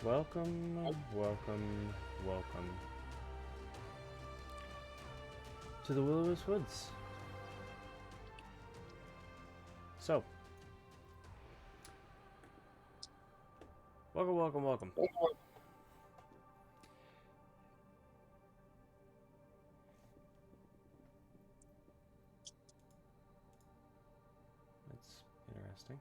Welcome, welcome, welcome to the Will-O-Wisp Woods. So, welcome, welcome, welcome. That's interesting.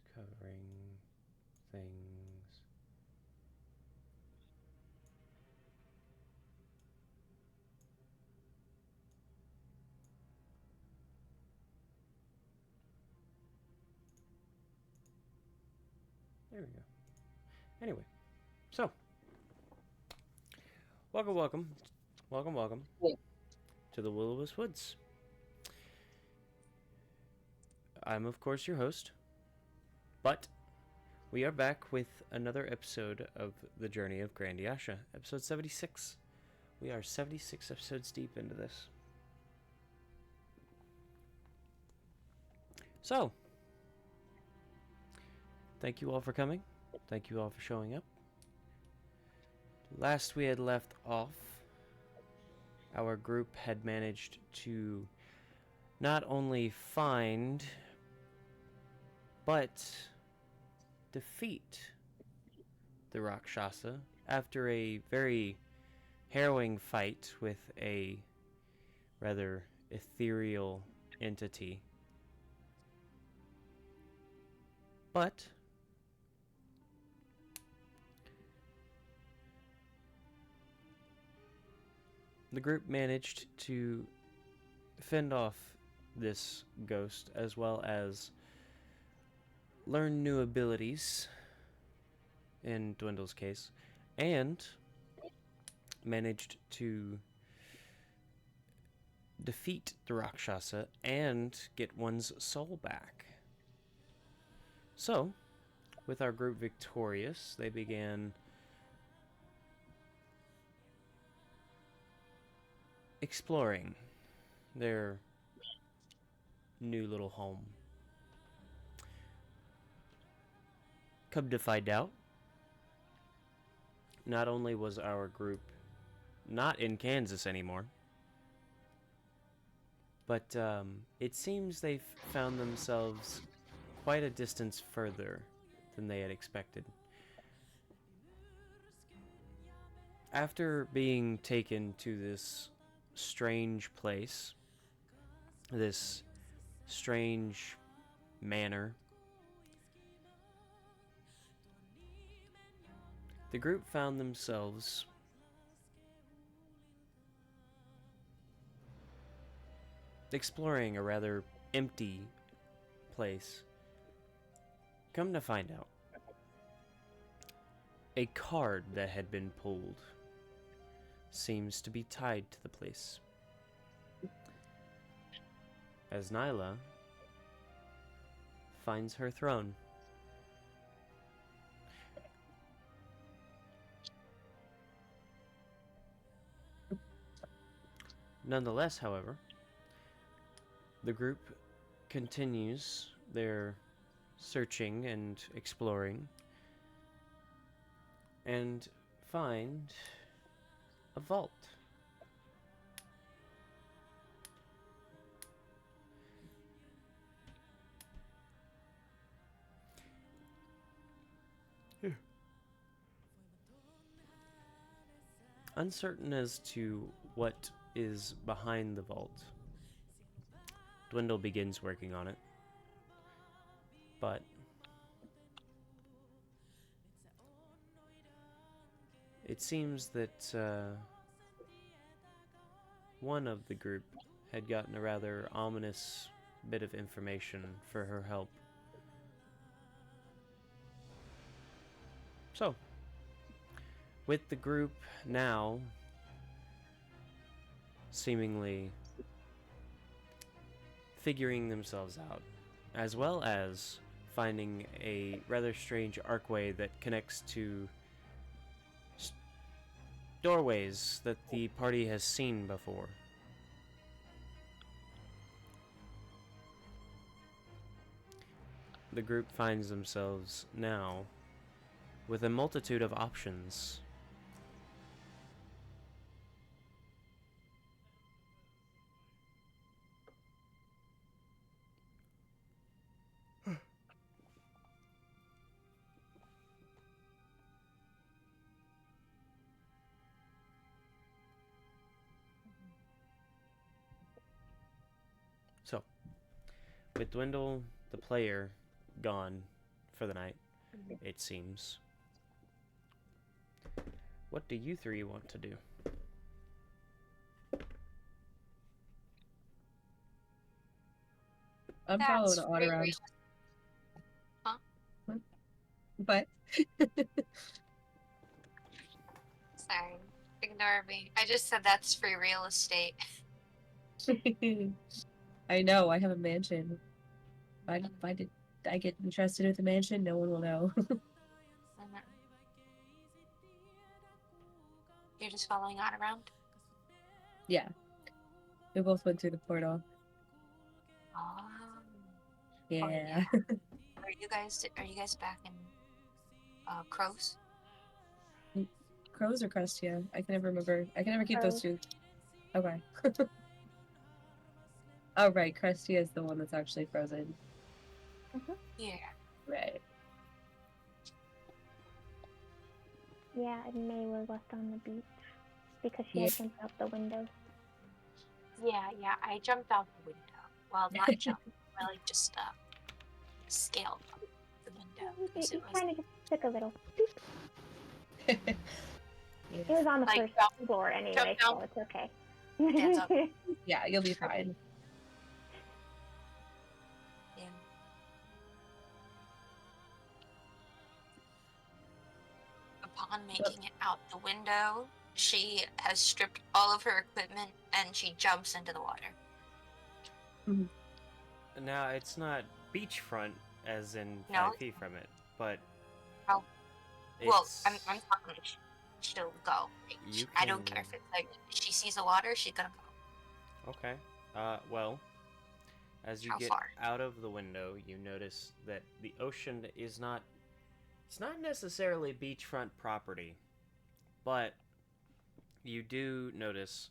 It's covering things. There we go. Anyway, so, welcome, welcome, welcome, welcome to the Will-O-Wisp Woods. I'm, of course, your host, but we are back with another episode of The Journey of Grandiasha, episode 76. We are 76 episodes deep into this. So, thank you all for coming. Thank you all for showing up. Last we had left off, our group had managed to not only find, but defeat the Rakshasa after a very harrowing fight with a rather ethereal entity. But the group managed to fend off this ghost as well as learn new abilities in Dwindle's case, and managed to defeat the Rakshasa and get one's soul back. So, with our group victorious, they began exploring their new little home. Come to find out, not only was our group not in Kansas anymore, but it seems they've found themselves quite a distance further than they had expected. After being taken to this strange place, this strange manor, the group found themselves exploring a rather empty place. Come to find out, a card that had been pulled seems to be tied to the place, as Nyla finds her throne. Nonetheless, however, the group continues their searching and exploring and find a vault. Here. Uncertain as to what is behind the vault, Dwindle begins working on it, but it seems that one of the group had gotten a rather ominous bit of information for her help. So, with the group now seemingly figuring themselves out, as well as finding a rather strange archway that connects to doorways that the party has seen before. The group finds themselves now with a multitude of options. So, with Dwindle, the player, gone for the night, it seems, what do you three want to do? I'm following Odd around. Huh? But Sorry, ignore me. I just said that's free real estate. I know, I have a mansion. Why did I get entrusted with a mansion? No one will know. You're just following on around? Yeah. We both went through the portal. Oh. Yeah. Oh, yeah. Are you guys back in Crows? Crows or Crestia? I can never remember. I can never keep those two. Okay. Oh, right. Crestia is the one that's actually frozen. Yeah. Right. Yeah, and May was left on the beach because she had jumped out the window. Yeah, I jumped out the window. Well, not jumped. I just scaled up the window. You kind of just took a little. Yeah. It was on the first floor anyway, so it's okay. Hands up. Yeah, you'll be fine. Yeah. Upon making it out the window, she has stripped all of her equipment and she jumps into the water. Mm-hmm. Now, it's not beachfront, as in 5 feet from it, but... Oh. Well, I'm talking she'll go. I don't care if it's if she sees the water, she's gonna go. Okay. Well, as you get out of the window, you notice that the ocean is not... It's not necessarily beachfront property, but you do notice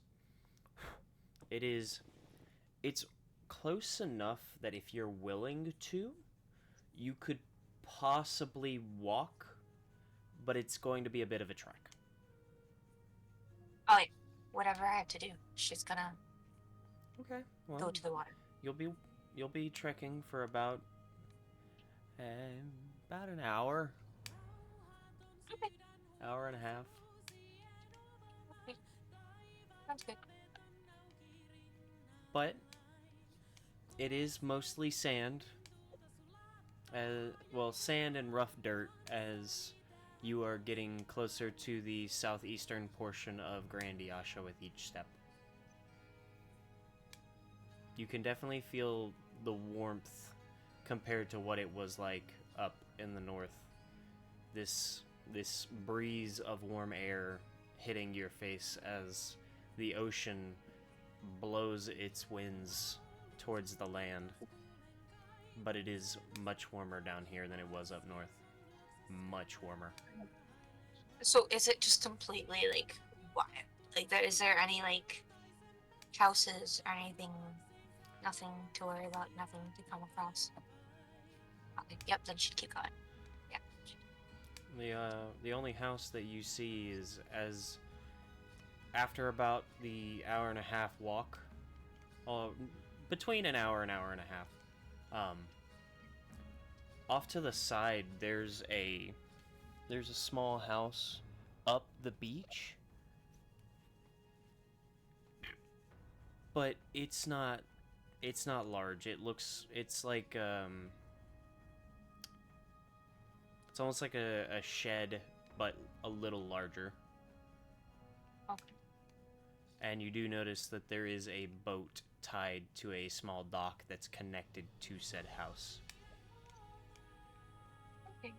it's close enough that if you're willing to, you could possibly walk, but it's going to be a bit of a trek. Oh, yeah. Whatever I have to do, she's gonna go to the water. You'll be trekking for about an hour. Okay. Hour and a half. Okay. Sounds good. But it is mostly sand. Sand and rough dirt as you are getting closer to the southeastern portion of Grandiasha with each step. You can definitely feel the warmth compared to what it was like up in the north. This breeze of warm air hitting your face as the ocean blows its winds towards the land. But it is much warmer down here than it was up north. Much warmer. So is it just completely what? Is there any houses or anything? Nothing to worry about. Nothing to come across. Okay. Yep. Then she'd keep going. Yeah. The only house that you see is after about the hour and a half walk, between an hour and a half. Off to the side, there's a small house up the beach, but it's not large. It's like it's almost like a shed, but a little larger. Okay. And you do notice that there is a boat tied to a small dock that's connected to said house. Okay.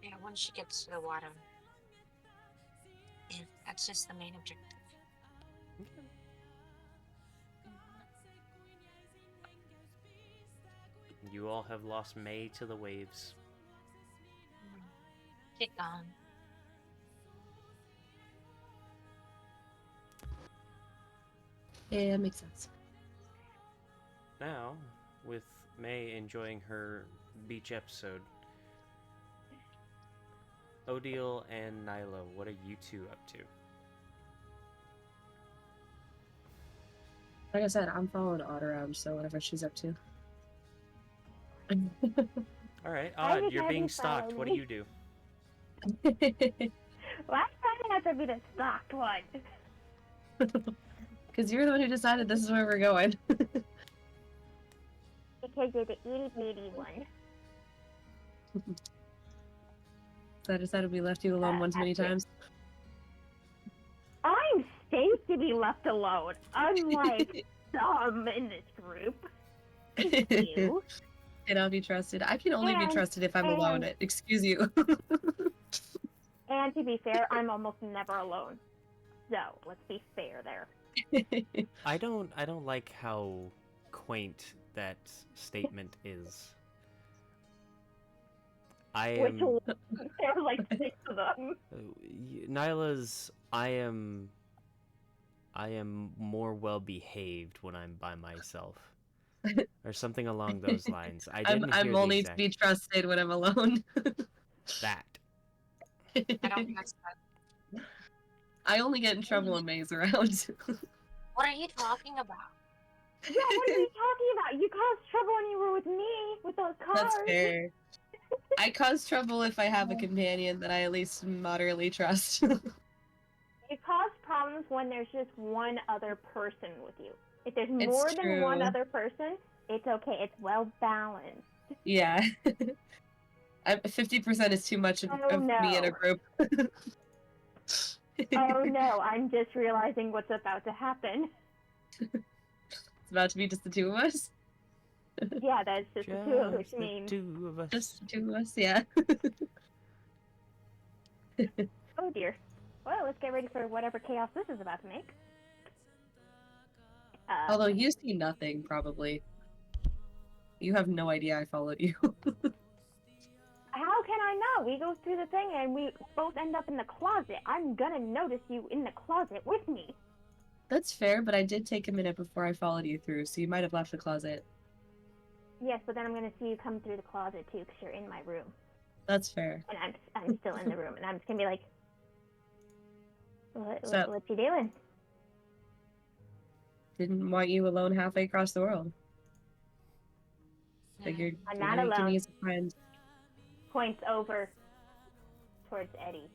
Yeah, once she gets to the water. Yeah, that's just the main objective. You all have lost May to the waves. Get gone. Yeah, that makes sense. Now, with May enjoying her beach episode, Odile and Nyla, what are you two up to? Like I said, I'm following Odd around, so whatever she's up to. All right, Why Odd, would you're being Abby follow stalked. What do me? you do? Why does it have to be the stalked one? Because you're the one who decided this is where we're going. Because you're the itty bitty one. So I decided we left you alone one too many Actually- times. I'm safe to be left alone, unlike some in this group. You. Cannot be trusted. I can only be And- trusted if I'm alone. and- Excuse you. And to be fair, I'm almost never alone. So let's be fair there. I don't like how quaint that statement is. I Which am one? There were like 6 of them. Nyla's I am more well behaved when I'm by myself. Or something along those lines. I didn't hear I'm the only exact... to be trusted when I'm alone. that. I don't trust that. I only get in trouble when May's around. What are you talking about? Yeah, what are you talking about? You caused trouble when you were with me with those cars. That's fair. I cause trouble if I have a companion that I at least moderately trust. You cause problems when there's just one other person with you. If there's It's more than one true. other person, it's okay. It's well balanced. Yeah. 50% is too much of me in a no. group. Oh no, I'm just realizing what's about to happen. It's about to be just the two of us. Yeah, that's just the two of us, which the means. two of us. Just the two of us, yeah. Oh dear. Well, let's get ready for whatever chaos this is about to make. Although you see nothing, probably. You have no idea I followed you. How can I know? We go through the thing and we both end up in the closet. I'm gonna notice you in the closet with me. That's fair, but I did take a minute before I followed you through, so you might have left the closet. Yes, but then I'm gonna see you come through the closet too, because you're in my room, That's fair. and I'm still in the room, and I'm just gonna be like, what So- what you doing? Didn't want you alone halfway across the world. Figured I'm you not know, you can alone. use a friend. Points over towards Eddie.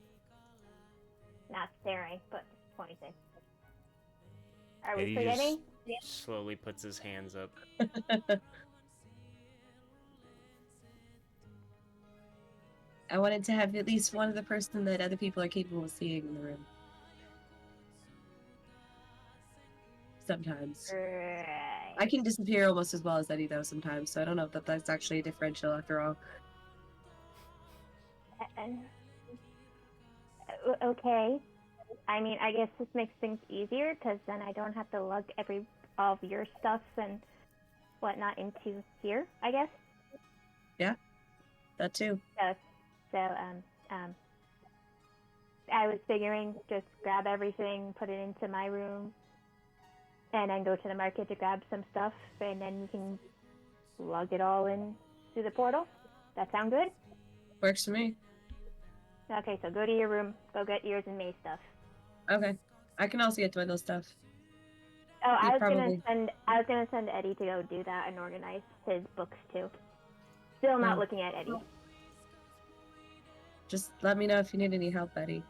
Not staring, but pointing. Are we Eddie forgetting? just slowly puts his hands up. I wanted to have at least one of the person that other people are capable of seeing in the room. Sometimes. Right. I can disappear almost as well as Eddie though sometimes, so I don't know if that's actually a differential after all. Okay. I mean, I guess this makes things easier because then I don't have to lug all of your stuff and whatnot into here. I guess. That too. So I was figuring just grab everything, put it into my room, and then go to the market to grab some stuff, and then you can lug it all in through the portal. That sound good? Works for me. Okay, so go to your room, go get yours and May's stuff. Okay. I can also get to those stuff. Oh, You I was probably- gonna send Eddie to go do that and organize his books too. Still not Oh. looking at Eddie. Just let me know if you need any help, Eddie.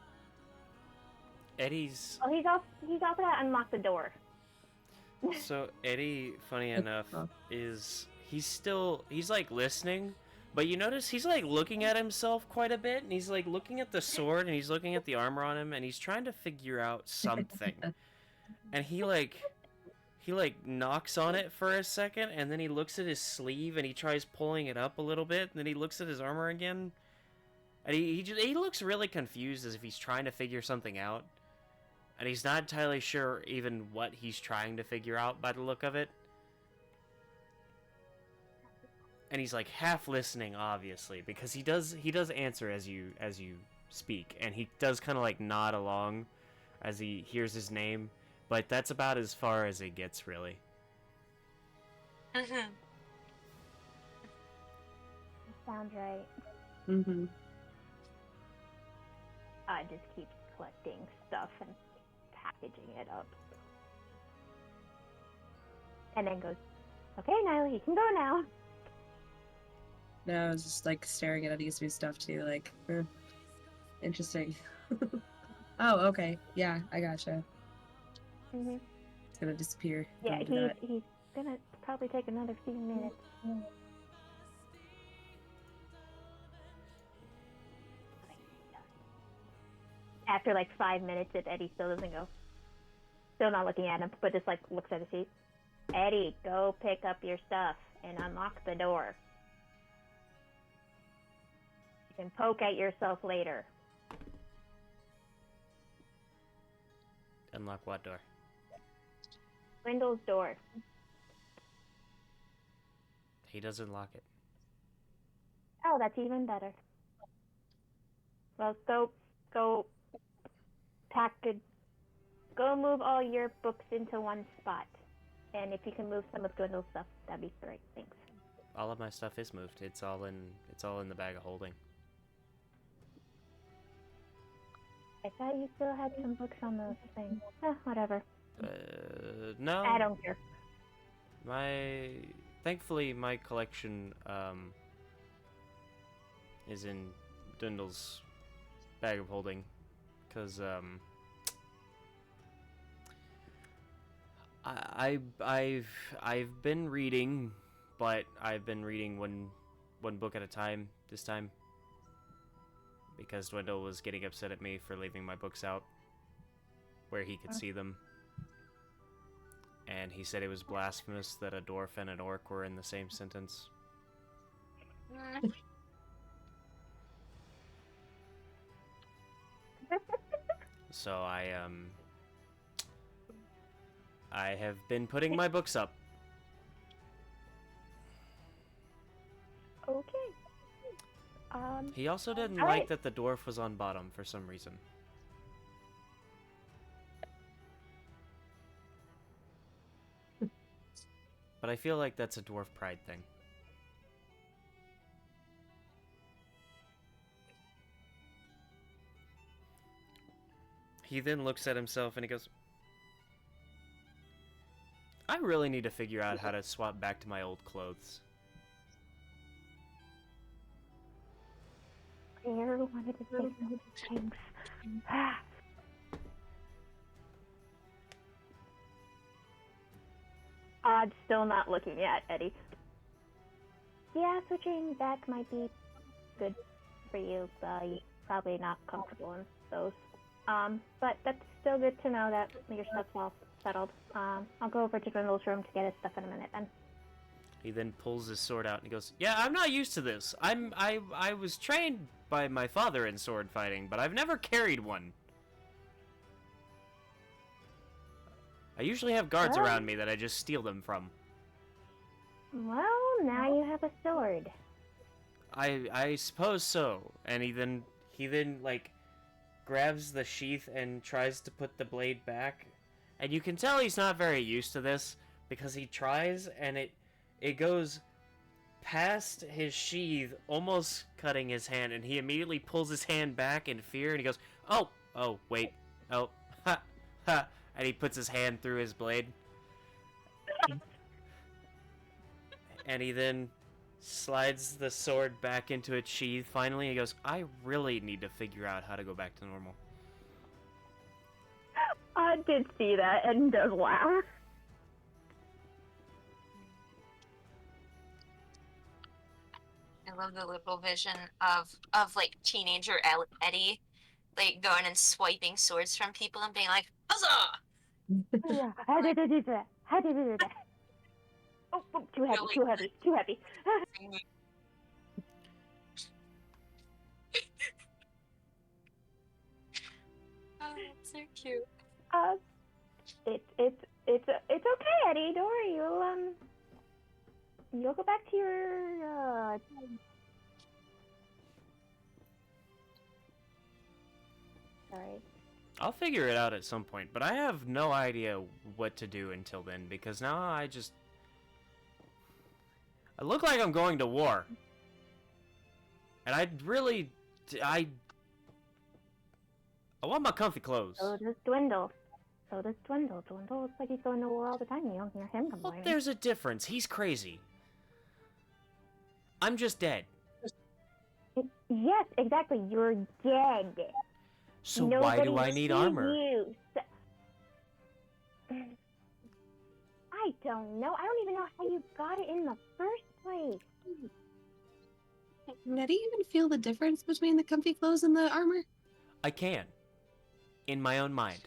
Eddie's Oh, he's off to unlock the door. so Eddie, funny enough, Oh. is he's like listening, But you notice he's like looking at himself quite a bit, and he's like looking at the sword, and he's looking at the armor on him, and he's trying to figure out something. And he knocks on it for a second, and then he looks at his sleeve, and he tries pulling it up a little bit, and then he looks at his armor again, and he looks really confused, as if he's trying to figure something out, and he's not entirely sure even what he's trying to figure out by the look of it. And he's like half listening, obviously, because he does answer as you speak, and he does kind of like nod along as he hears his name, but that's about as far as it gets, really. Mm-hmm. Sounds right. Mm-hmm. I just keep collecting stuff and packaging it up. And then goes, okay, Nyla, you can go now. No, I was just like staring at Anisu's stuff too, like, interesting. Oh, okay. Yeah, I gotcha. Mm-hmm. It's gonna disappear. Yeah, Don't do that. he's gonna probably take another few minutes. After like 5 minutes, if Eddie still doesn't go, still not looking at him, but just like looks at his feet. Eddie, go pick up your stuff and unlock the door. You can poke at yourself later. Unlock what door? Wendell's door. He doesn't lock it. Oh, that's even better. Well, go go move all your books into one spot. And if you can move some of Gwendol's stuff, that'd be great. Thanks. All of my stuff is moved. It's all in the bag of holding. I thought you still had some books on those things. Whatever. No. I don't care. Thankfully, my collection is in Dwindle's bag of holding, because I've been reading, but I've been reading one book at a time this time, because Dwindle was getting upset at me for leaving my books out where he could see them. And he said it was blasphemous that a dwarf and an orc were in the same sentence. So I have been putting my books up. Okay. He also didn't all like right. that the dwarf was on bottom for some reason. But I feel like that's a dwarf pride thing. He then looks at himself and he goes, I really need to figure out how to swap back to my old clothes. Claire wanted to say those things. Odd, still not looking at Eddie. Yeah, switching back might be good for you. You're probably not comfortable in those. But that's still good to know that your stuff's all settled. I'll go over to Dwindle's room to get his stuff in a minute then. He then pulls his sword out and he goes, yeah, I'm not used to this. I was trained by my father in sword fighting, but I've never carried one. I usually have guards Well, around me that I just steal them from. Well, now you have a sword. I suppose so. And he then like grabs the sheath and tries to put the blade back. And you can tell he's not very used to this because he tries and it goes past his sheath, almost cutting his hand, and he immediately pulls his hand back in fear and he goes, "Oh, wait. Oh, ha, ha." And he puts his hand through his blade. And he then slides the sword back into its sheath. Finally, he goes, I really need to figure out how to go back to normal. I did see that and does laugh. I love the little vision of like teenager Eddie, like going and swiping swords from people and being like, "Huzzah!" Yeah. How did I do that? How did I do that? Oh, too heavy, Really too heavy, too heavy. Oh, that's so cute. It's okay, Eddie. Don't worry. You'll go back to your Sorry. I'll figure it out at some point, but I have no idea what to do until then, because now I look like I'm going to war. And I want my comfy clothes. So does Dwindle. Dwindle looks like he's going to war all the time. You don't hear him Well, complaining. there's a difference. He's crazy. I'm just dead. Yes, exactly. You're dead. So why do I Nobody need sees armor? you. I don't know. I don't even know how you got it in the first place. Now, do you even feel the difference between the comfy clothes and the armor? I can. In my own mind.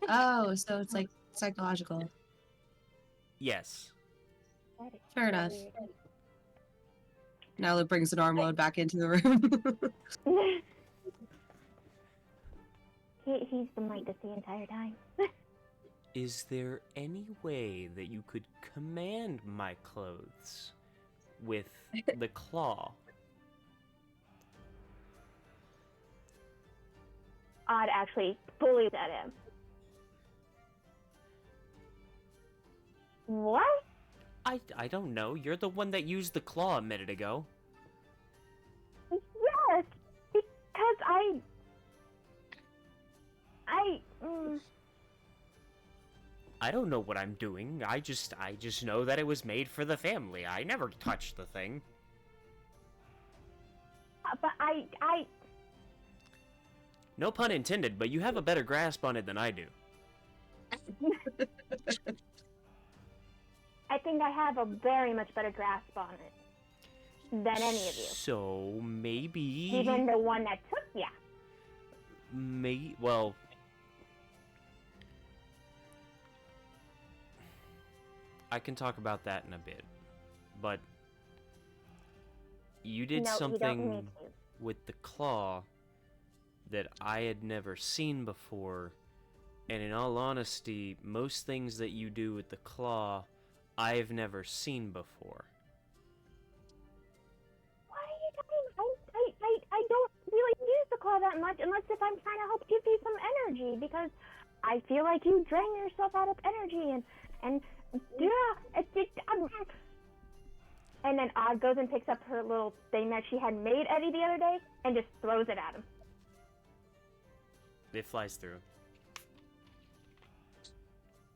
Oh, so it's like psychological. Yes. That is Fair enough. weird. Now it brings an arm load back into the room. He's been like this the entire time. Is there any way that you could command my clothes with the claw? Odd actually bullies at him. What? I don't know. You're the one that used the claw a minute ago. Yes, because I don't know what I'm doing. I just know that it was made for the family. I never touched the thing. but I No pun intended, but you have a better grasp on it than I do. I think I have a very much better grasp on it than any of you. So maybe Even the one that took ya. well, I can talk about that in a bit. But you did No, you don't something need to. with the claw that I had never seen before. And in all honesty, most things that you do with the claw, I've never seen before. What are you talking about? I don't really use the claw that much unless if I'm trying to help give you some energy because I feel like you drain yourself out of energy and yeah, and then Odd goes and picks up her little thing that she had made Eddie the other day and just throws it at him. It flies through.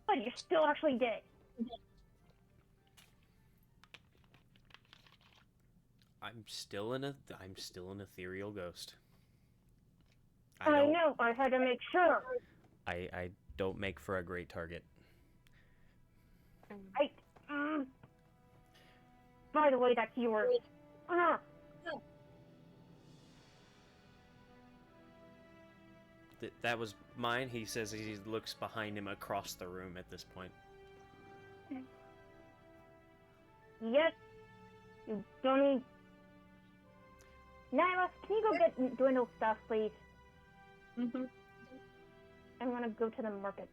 But you still actually did it. I'm still an ethereal ghost. I know, I had to make sure. I don't make for a great target. By the way, that's yours. That was mine, he says as he looks behind him across the room at this point. Yes. You don't need... Nyla, can you go get Dwindle stuff, please? Mm-hmm. I'm gonna go to the market.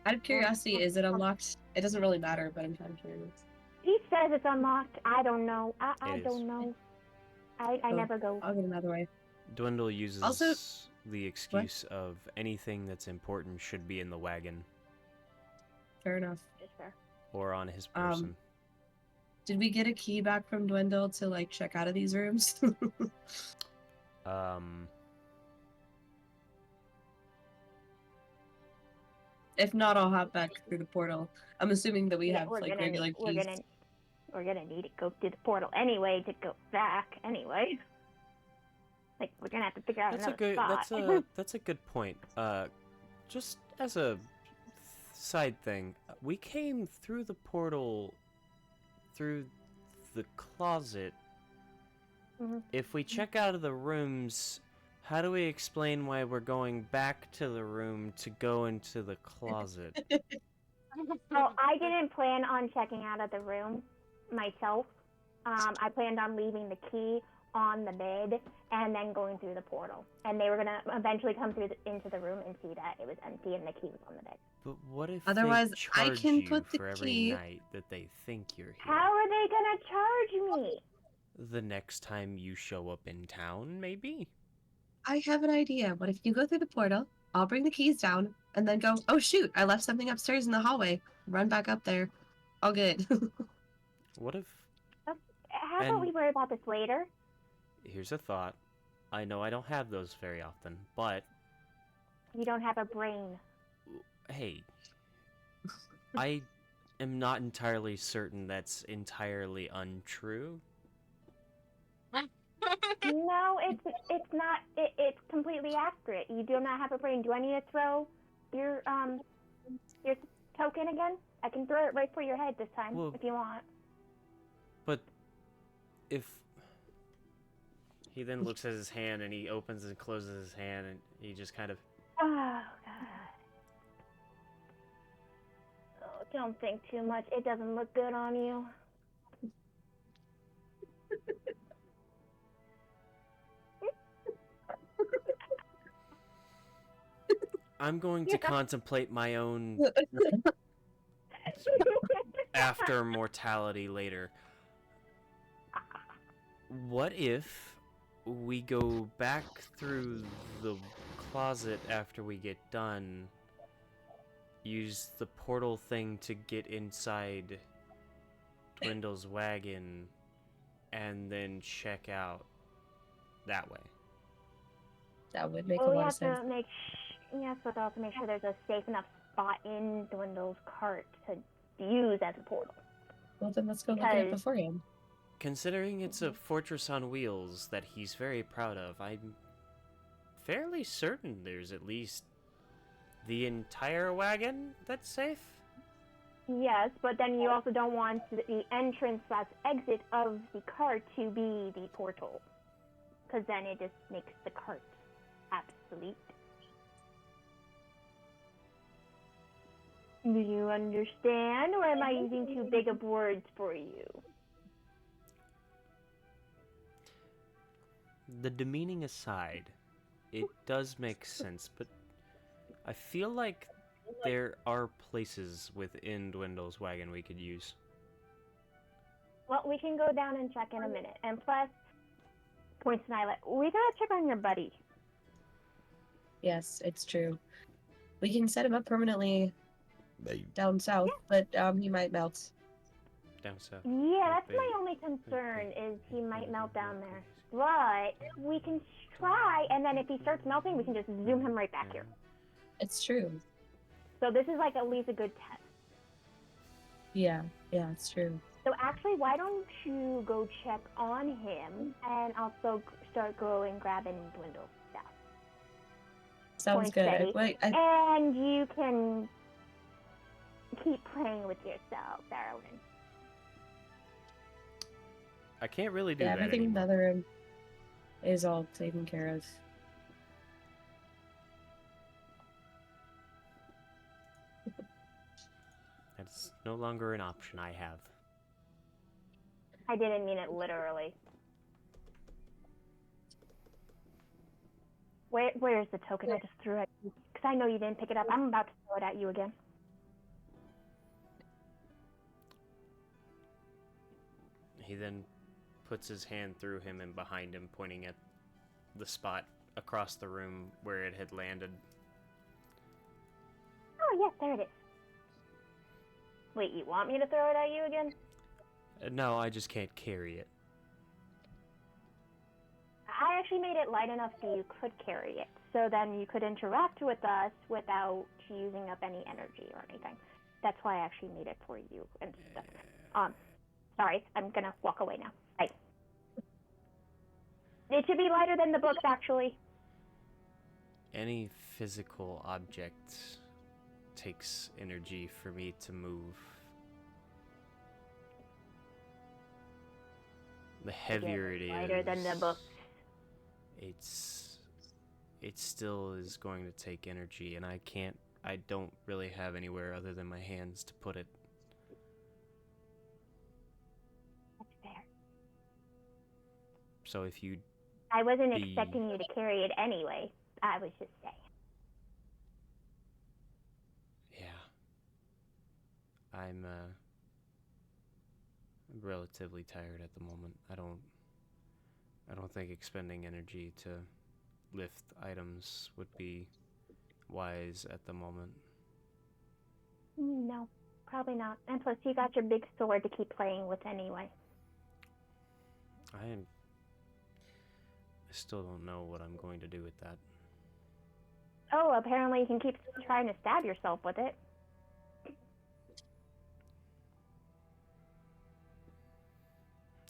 Out of curiosity, is it unlocked? It doesn't really matter, but I'm kind of curious. He says it's unlocked. I don't know. I It don't is. know. I Oh, never go. I'll get another way. Dwindle uses Also- the excuse of anything that's important should be in the wagon Fair enough. Just there. or on his person. Did we get a key back from Dwindle to like check out of these rooms? If not, I'll hop back through the portal. I'm assuming that we have we're like gonna regular need, keys. we're gonna need to go through the portal anyway to go back anyway. Like we're gonna have to figure out That's a another good. spot. That's a good point. Just as a side thing, we came through the portal through the closet, Mhm. if we check out of the rooms, how do we explain why we're going back to the room to go into the closet? So I didn't plan on checking out of the room myself. I planned on leaving the key on the bed and then going through the portal. And they were gonna eventually come through into the room and see that it was empty and the key was on the bed. But what if Otherwise, they I charge can you put the for every key- night that they think you're here? How are they gonna charge me? The next time you show up in town, maybe? I have an idea. What if you go through the portal? I'll bring the keys down and then go, oh shoot, I left something upstairs in the hallway. Run back up there. All good. What if... How about And- we worry about this later? Here's a thought. I know I don't have those very often, but... You don't have a brain. Hey, I am not entirely certain that's entirely untrue. No, it's not. It's completely accurate. You do not have a brain. Do I need to throw your token again? I can throw it right for your head this time Well- if you want. But if... He then looks at his hand and he opens and closes his hand and he just kind of... Oh God. Oh, don't think too much. It doesn't look good on you. I'm going to contemplate my own after mortality later. What if we go back through the closet after we get done, use the portal thing to get inside Dwindle's wagon, and then check out that way? That would make Well, a we lot have of sense. to make. Yes, but also make sure there's a safe enough spot in Dwindle's cart to use as a portal. Well, then let's go look at it Because- beforehand. Considering it's a fortress on wheels that he's very proud of, I'm fairly certain there's at least the entire wagon that's safe. Yes, but then you also don't want the entrance/exit of the cart to be the portal, because then it just makes the cart obsolete. Do you understand, or am I using too big of words for you? The demeaning aside, it does make sense, but I feel like there are places within Dwindle's wagon we could use. Well, we can go down and check in a minute. And plus, points and I we gotta check on your buddy. Yes, it's true. We can set him up permanently down south, but he might melt. Down south. Yeah, that's my only concern is he might melt down there. But we can try, and then if he starts melting, we can just zoom him right back here. It's true. So this is like at least a good test. Yeah, it's true. So actually, why don't you go check on him and also start grabbing Dwindle's stuff. Sounds Point good. steady. Wait, And you can keep playing with yourself, darling. I can't really do yeah, that everything in the anymore. other room is all taken care of. That's no longer an option I have. I didn't mean it literally. Where's the token I just threw at you? Because I know you didn't pick it up. I'm about to throw it at you again. He then puts his hand through him and behind him, pointing at the spot across the room where it had landed. Oh, yes, there it is. Wait, you want me to throw it at you again? No, I just can't carry it. I actually made it light enough so you could carry it. So then you could interact with us without using up any energy or anything. That's why I actually made it for you and stuff. Sorry, I'm gonna walk away now. Bye. It should be lighter than the books, actually. Any physical object takes energy for me to move. the heavier it Again, is, lighter than the book. it still is going to take energy, and I don't really have anywhere other than my hands to put it. That's fair. So if you I wasn't expecting you to carry it anyway. I was just saying. yeah, I'm relatively tired at the moment. I don't think expending energy to lift items would be wise at the moment. No, probably not. And plus, you got your big sword to keep playing with anyway. I still don't know what I'm going to do with that. Oh, apparently you can keep trying to stab yourself with it.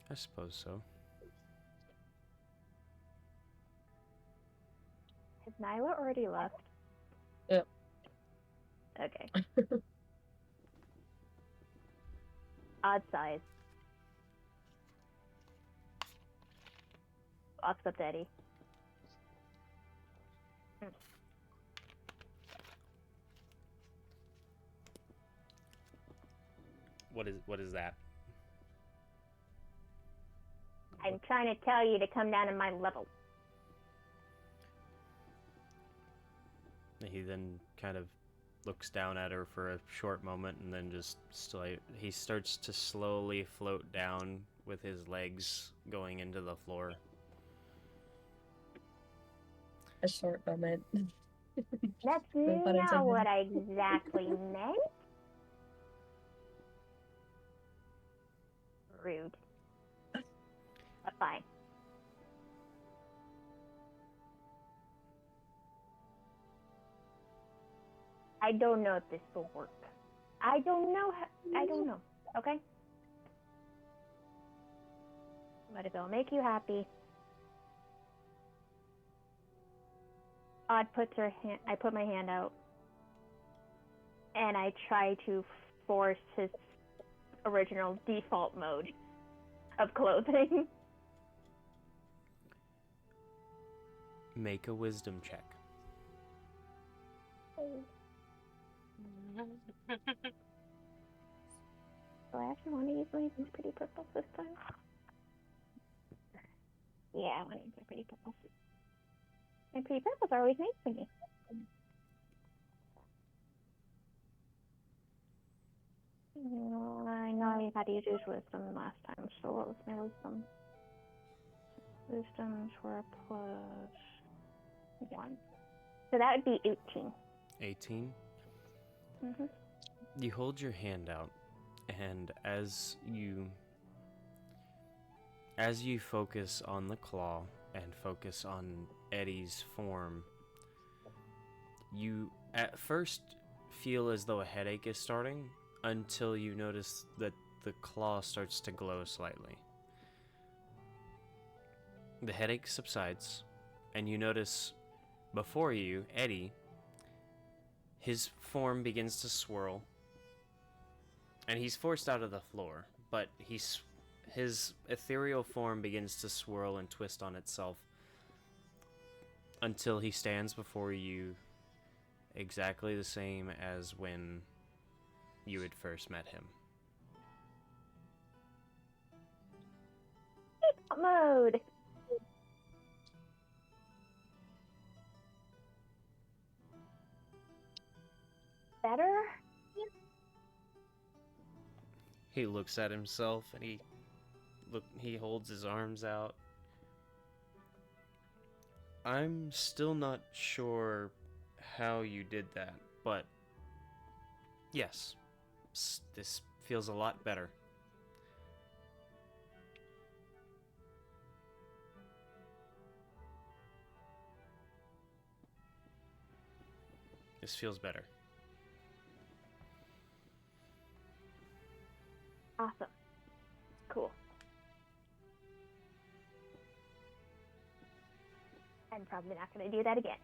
I suppose so. Has Nyla already left? Yep. Okay. Odd size. Walks up to Eddie. What is that? I'm trying to tell you to come down to my level. He then kind of looks down at her for a short moment, and then just he starts to slowly float down with his legs going into the floor. A short moment. That's No pun not intended. what I exactly meant. Rude. But fine. I don't know if this will work. I don't know. I don't know. Okay? But if it'll make you happy. Odd puts her hand. I put my hand out. And I try to force his original default mode of clothing. Make a wisdom check. Do I actually want to use my pretty purple this time? Yeah, I want to use my pretty purple. My pretty purples are always nice for me. I know I had to use wisdom last time, so what was my wisdom? Wisdoms were +1. So that would be 18. 18. Mm-hmm. You hold your hand out, and as you focus on the claw and focus on Eddie's form, you at first feel as though a headache is starting until you notice that the claw starts to glow slightly. The headache subsides, and you notice before you, Eddie, his form begins to swirl, and he's forced out of the floor, but his ethereal form begins to swirl and twist on itself until he stands before you exactly the same as when you had first met him. Mode. Better? He looks at himself and he holds his arms out. I'm still not sure how you did that, but yes, this feels a lot better. This feels better. Awesome. Cool. I'm probably not going to do that again.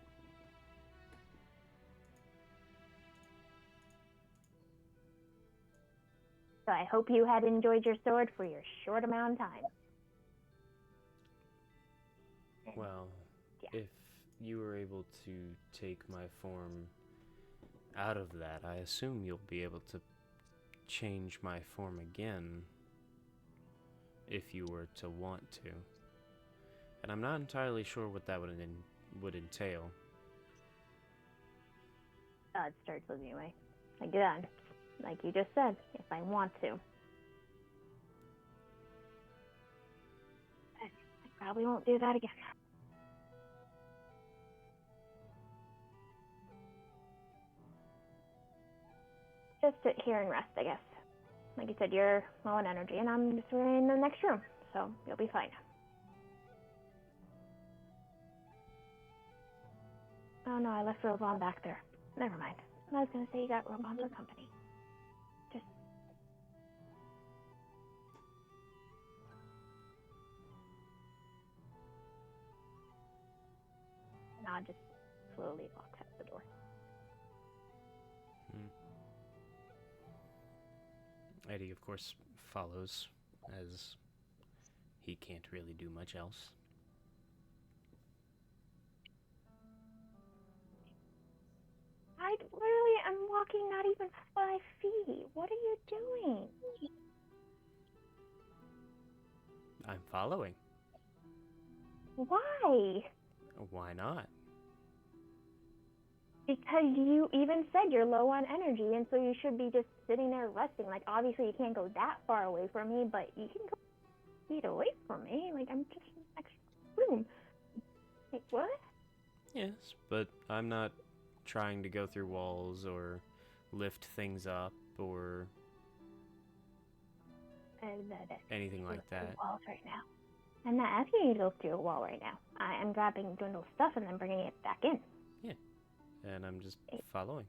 So I hope you had enjoyed your sword for your short amount of time. Well, Yeah. if you were able to take my form out of that, I assume you'll be able to change my form again if you were to want to. And I'm not entirely sure what that would entail. It starts with you, way. Again, like you just said, if I want to. I probably won't do that again. Just sit here and rest, I guess. Like you said, you're low on energy, and I'm just in the next room, so you'll be fine. Oh no, I left Robon back there. Never mind. I was gonna say you got Robon for company. Just... Nod just slowly walks out the door. Eddie, of course, follows, as he can't really do much else. I literally am walking not even 5 feet. What are you doing? I'm following. Why? Why not? Because you even said you're low on energy, and so you should be just sitting there resting. Like, obviously you can't go that far away from me, but you can go feet away from me. Like, I'm just in the next room. Like, what? Yes, but I'm not trying to go through walls or lift things up or anything like that. Walls right now. I'm not asking you to go through a wall right now. I am grabbing Dwindle's stuff and then bringing it back in. Yeah, and I'm just following.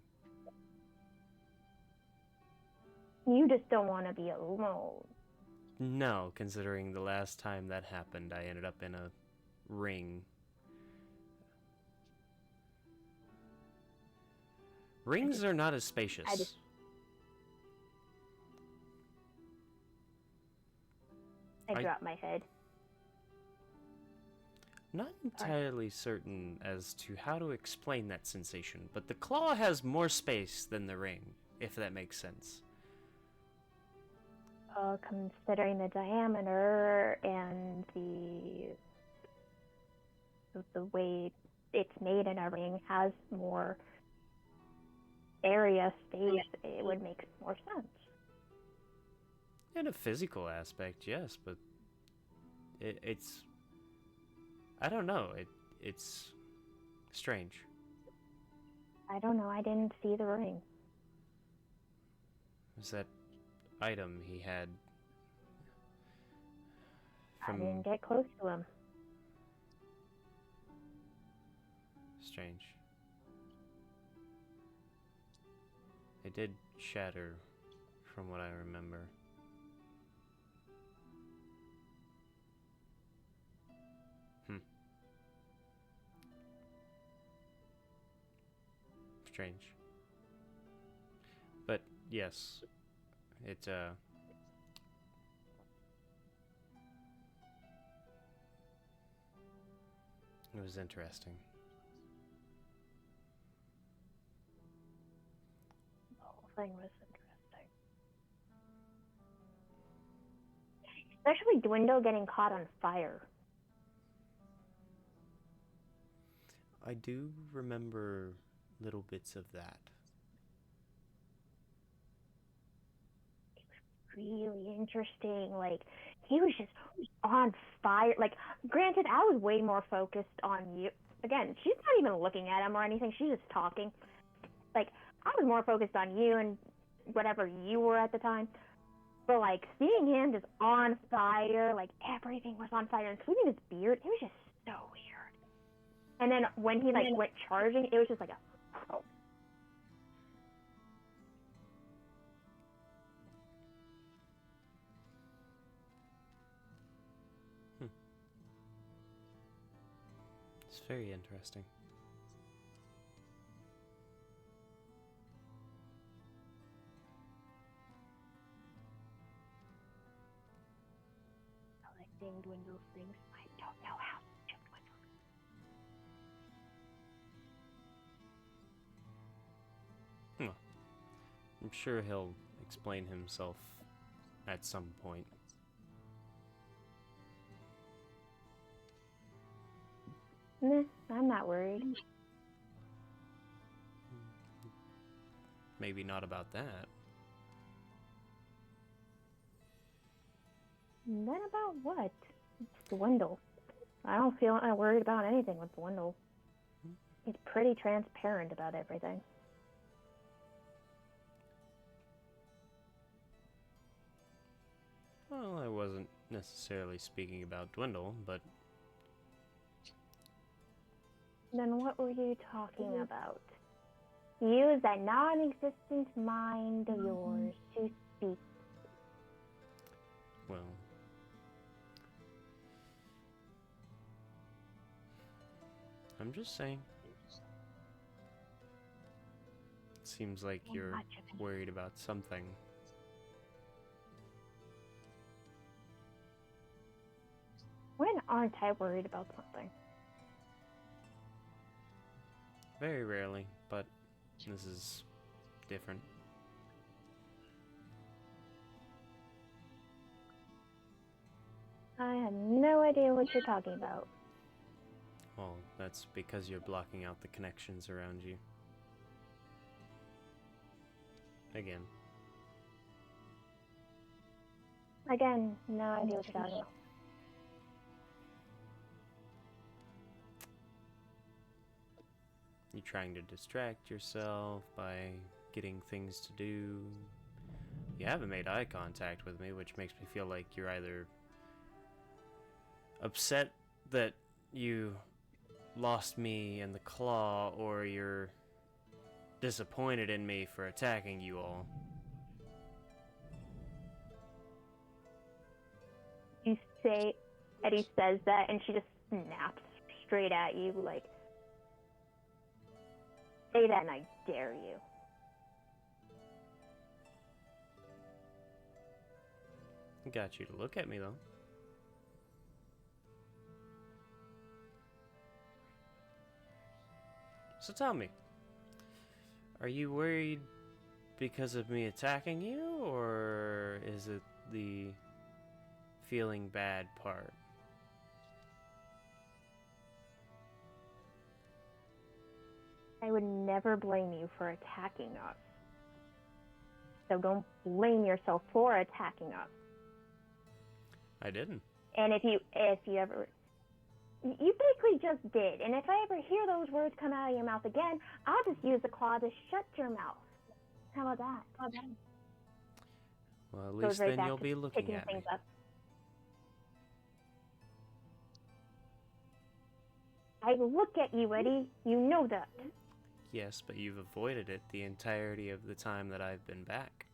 You just don't want to be alone. No, considering the last time that happened, I ended up in a ring. Rings are not as spacious. I dropped my head. Not entirely certain as to how to explain that sensation, but the claw has more space than the ring, if that makes sense. Considering the diameter and the way it's made in a ring has more area, space, it would make more sense. In a physical aspect, yes, but it's... I don't know, it's strange. I don't know, I didn't see the ring. It was that item he had from... I didn't get close to him. Strange. It did shatter, from what I remember. Strange. But, yes, it was interesting. The whole thing was interesting. Especially Dwindle getting caught on fire. I do remember little bits of that. Really interesting. Like, he was just on fire. Like, granted, I was way more focused on you. Again, she's not even looking at him or anything. She's just talking. Like, I was more focused on you and whatever you were at the time. But, like, seeing him just on fire, like, everything was on fire, including his beard, it was just so weird. And then when he, like, went charging, it was just like a... Oh. It's very interesting. Collecting Dwindle's things. I don't know how to Dwindle. I'm sure he'll explain himself at some point. Nah, I'm not worried. Maybe not about that. Then about what? It's Dwindle. I don't feel worried about anything with Dwindle. He's pretty transparent about everything. Well, I wasn't necessarily speaking about Dwindle, but Then what were you talking about? Use that non-existent mind of yours to speak. well, I'm just saying. It seems like you're Much of it. worried about something. When aren't I worried about something? Very rarely, but this is different. I have no idea what you're talking about. Well, that's because you're blocking out the connections around you. Again. Again, no idea what you're talking about. You're trying to distract yourself by getting things to do. You haven't made eye contact with me, which makes me feel like you're either upset that you lost me in the claw, or you're disappointed in me for attacking you all. You say, Eddie says that, and she just snaps straight at you, like, say that and I dare you. Got you to look at me, though. So tell me, are you worried because of me attacking you, or is it the feeling bad part? I would never blame you for attacking us. So don't blame yourself for attacking us. I didn't. And if you ever, you basically just did. And if I ever hear those words come out of your mouth again, I'll just use the claw to shut your mouth. How about that? Well, at Goes least right then back you'll to be looking picking at me. things up. I look at you, Eddie. You know that. Yes, but you've avoided it the entirety of the time that I've been back.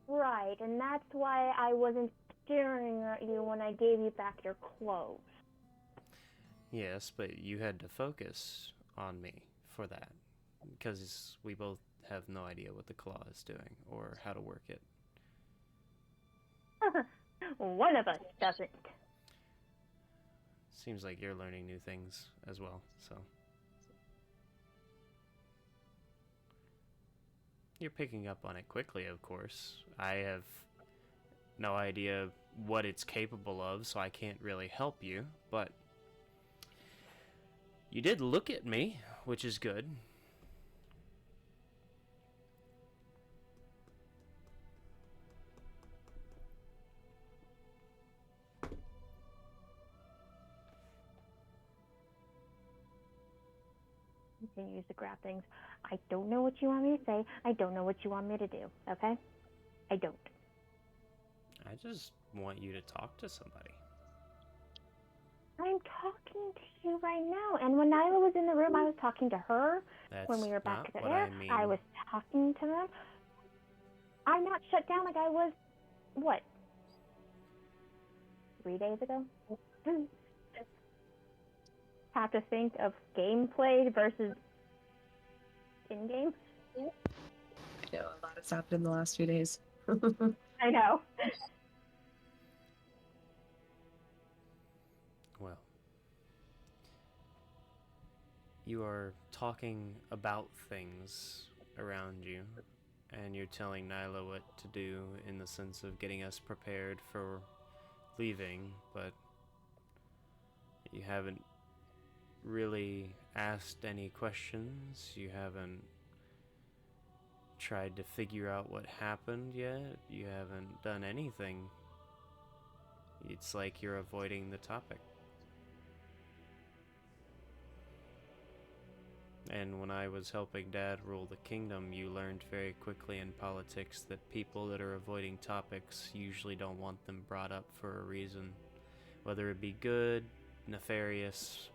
Right, and that's why I wasn't staring at you when I gave you back your clothes. Yes, but you had to focus on me for that, because we both have no idea what the claw is doing or how to work it. One of us doesn't. Seems like you're learning new things as well, so. You're picking up on it quickly, of course. I have no idea what it's capable of, so I can't really help you, but you did look at me, which is good. Continues to grab things. I don't know what you want me to say. I don't know what you want me to do, okay? I don't. I just want you to talk to somebody. I'm talking to you right now. And when Nyla was in the room, I was talking to her. That's When we were back not there, what I mean. I was talking to them. I'm not shut down like I was, what, 3 days ago? Have to think of gameplay versus in-game. I know a lot has happened in the last few days. I know. Well, you are talking about things around you, and you're telling Nyla what to do in the sense of getting us prepared for leaving, but you haven't really asked any questions. You haven't tried to figure out what happened yet. You haven't done anything. It's like you're avoiding the topic. And when I was helping Dad rule the kingdom, you learned very quickly in politics that people that are avoiding topics usually don't want them brought up for a reason. Whether it be good, nefarious,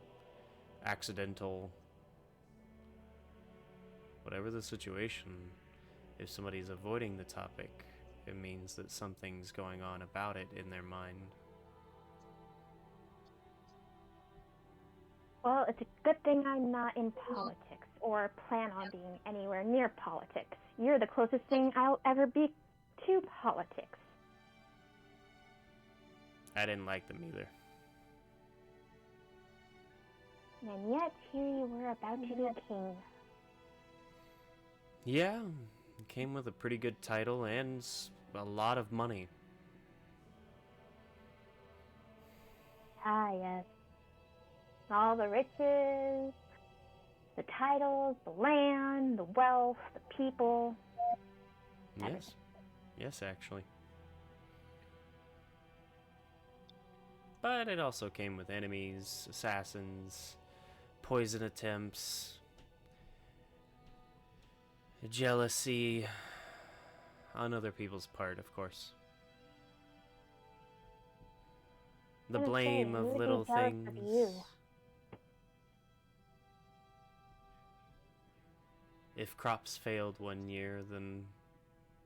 accidental, whatever the situation, if somebody's avoiding the topic, it means that something's going on about it in their mind. Well, it's a good thing I'm not in politics or plan on being anywhere near politics. You're the closest thing I'll ever be to politics. I didn't like them either. And yet, here you were about to be king. Yeah, it came with a pretty good title and a lot of money. Ah, yes. All the riches, the titles, the land, the wealth, the people. Yes. Yes, actually. But it also came with enemies, assassins, poison attempts, jealousy on other people's part, of course. The blame of little things. If crops failed one year, then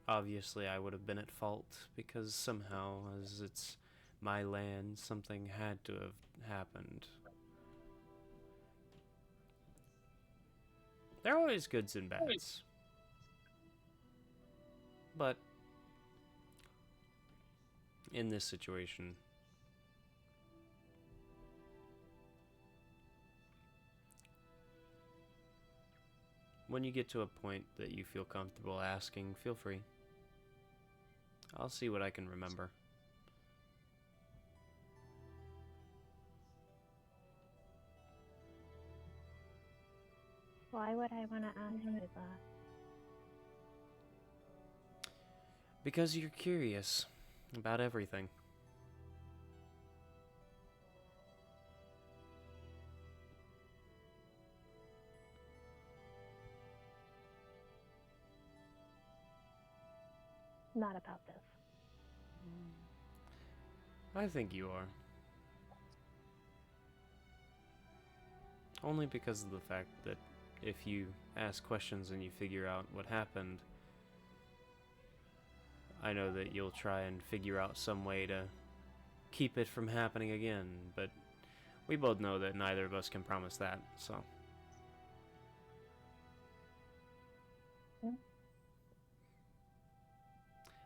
obviously I would have been at fault, because somehow, as it's my land, something had to have happened. There are always goods and bads. But in this situation, when you get to a point that you feel comfortable asking, feel free. I'll see what I can remember. Why would I want to ask you that? Because you're curious about everything. Not about this. I think you are. Only because of the fact that if you ask questions and you figure out what happened, I know that you'll try and figure out some way to keep it from happening again, but we both know that neither of us can promise that, so.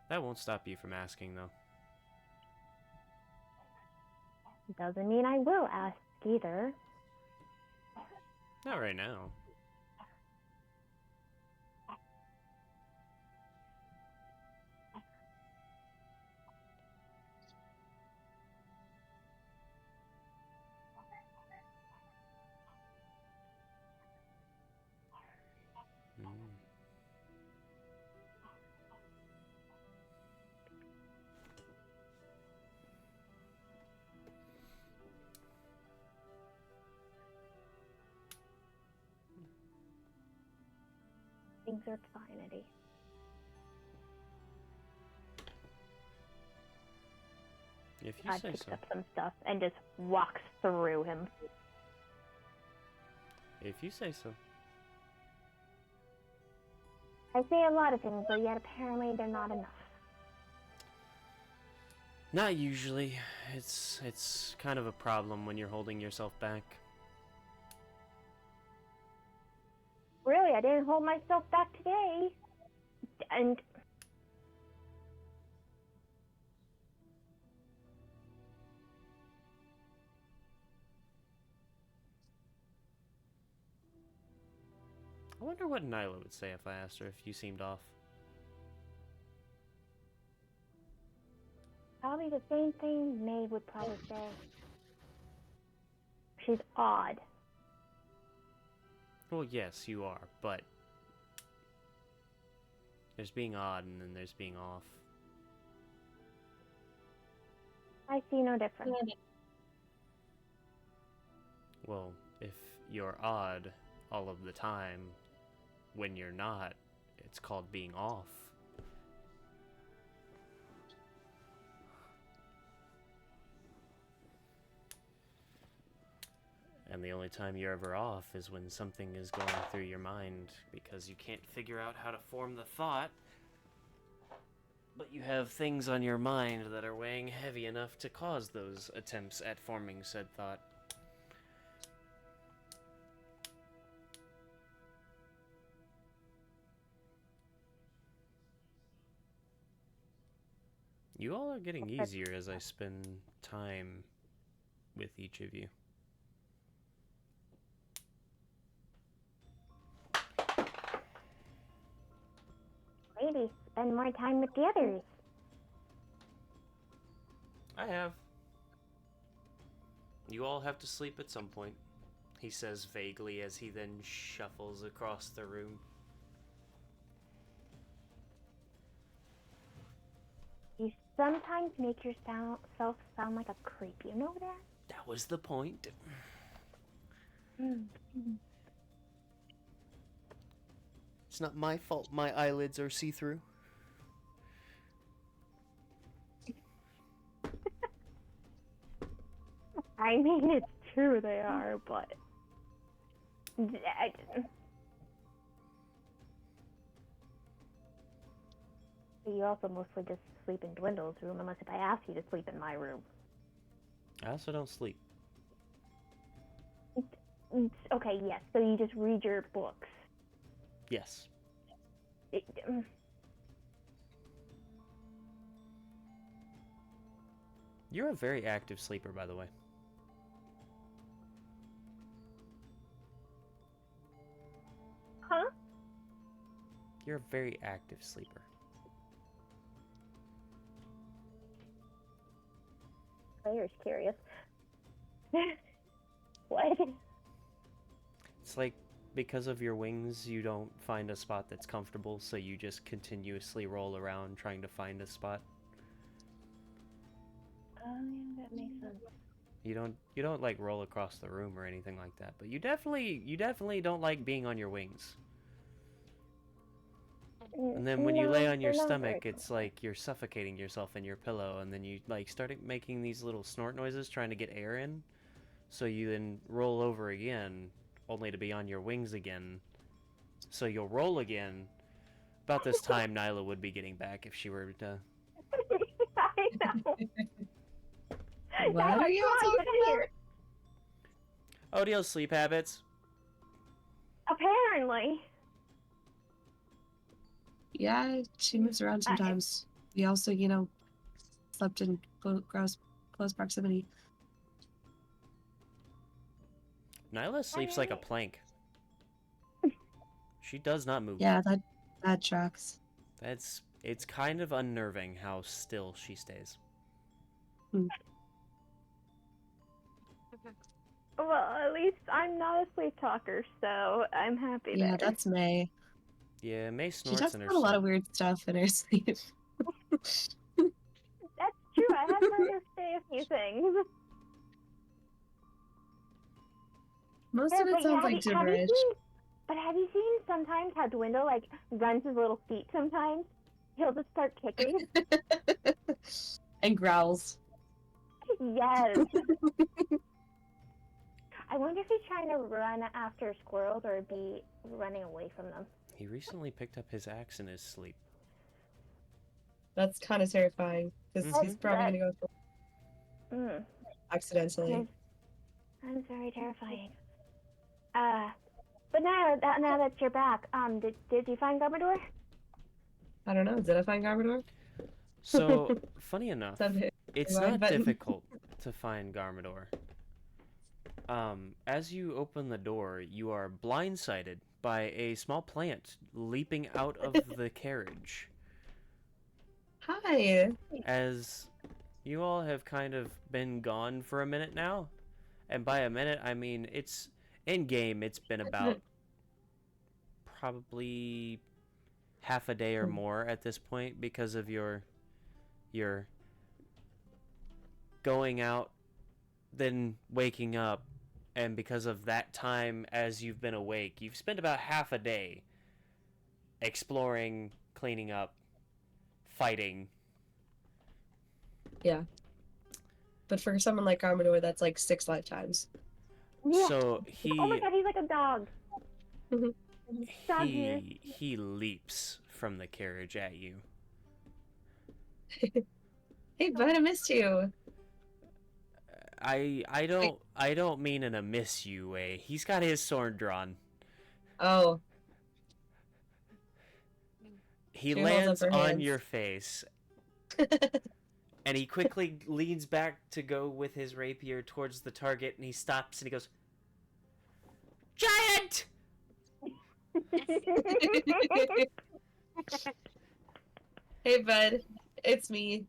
That won't stop you from asking, though. Doesn't mean I will ask either. Not right now. Things are fine, Eddie. If you I say picked so. up some stuff and just walks through him. If you say so. I say a lot of things, but yet apparently they're not enough. Not usually. It's kind of a problem when you're holding yourself back. Really, I didn't hold myself back today. And I wonder what Nyla would say if I asked her if you seemed off. Probably the same thing May would probably say. She's odd. Well, yes, you are, but there's being odd and then there's being off. I see no difference. Well, if you're odd all of the time, when you're not, it's called being off. And the only time you're ever off is when something is going through your mind because you can't figure out how to form the thought, but you have things on your mind that are weighing heavy enough to cause those attempts at forming said thought. You all are getting easier as I spend time with each of you. Maybe spend more time with the others. I have. You all have to sleep at some point, he says vaguely as he then shuffles across the room. You sometimes make yourself sound like a creep. You know that? That was the point. It's not my fault my eyelids are see-through. I mean, it's true they are, but you also mostly just sleep in Dwindle's room, unless if I ask you to sleep in my room. I also don't sleep. Okay, yes. So you just read your books. Yes. You're a very active sleeper, by the way. Huh? You're a very active sleeper. Claire's curious. What? It's like, because of your wings, you don't find a spot that's comfortable, so you just continuously roll around trying to find a spot. Oh, yeah, that makes sense. You don't like roll across the room or anything like that, but you definitely don't like being on your wings. And then when you lay on your stomach, it's like you're suffocating yourself in your pillow, and then you like start making these little snort noises trying to get air in. So you then roll over again, only to be on your wings again. So you'll roll again. About this time, Nyla would be getting back if she were to... I know. What are you all talking about? Odio's sleep habits. Apparently. Yeah, she moves around sometimes. We also, slept in close proximity. Nyla sleeps like a plank. She does not move. Yeah, that tracks. It's kind of unnerving how still she stays. Well, at least I'm not a sleep talker, so I'm happy there. Yeah, that's May. Yeah, May She snorts talks in her about a lot sleep. of weird stuff in her sleep. That's true. I have heard her say a few things. Most of it sounds like gibberish. Have you seen sometimes how Dwindle like runs his little feet sometimes? He'll just start kicking. And growls. Yes. I wonder if he's trying to run after squirrels or be running away from them. He recently picked up his axe in his sleep. That's kind of terrifying, because he's probably going to go accidentally. That's very terrifying. But now that you're back, did you find Garbodor? I don't know. Did I find Garbodor? So, funny enough, it's not difficult to find Garmador. As you open the door, you are blindsided by a small plant leaping out of the carriage. Hi. As you all have kind of been gone for a minute now, and by a minute I mean it's in game. It's been about probably half a day or more at this point because of your going out, then waking up, and because of that time as you've been awake, you've spent about half a day exploring, cleaning up, fighting. Yeah. But for someone like Garmador, that's like 6 lifetimes. Yeah. So Oh my god, he's like a dog. Dog here. he leaps from the carriage at you. Hey, bud, I missed you. I don't mean in a miss you way. He's got his sword drawn. Oh. He She holds lands up her on hands. your face, and he quickly leans back to go with his rapier towards the target, and he stops and he goes, "Giant!" Hey, bud. It's me.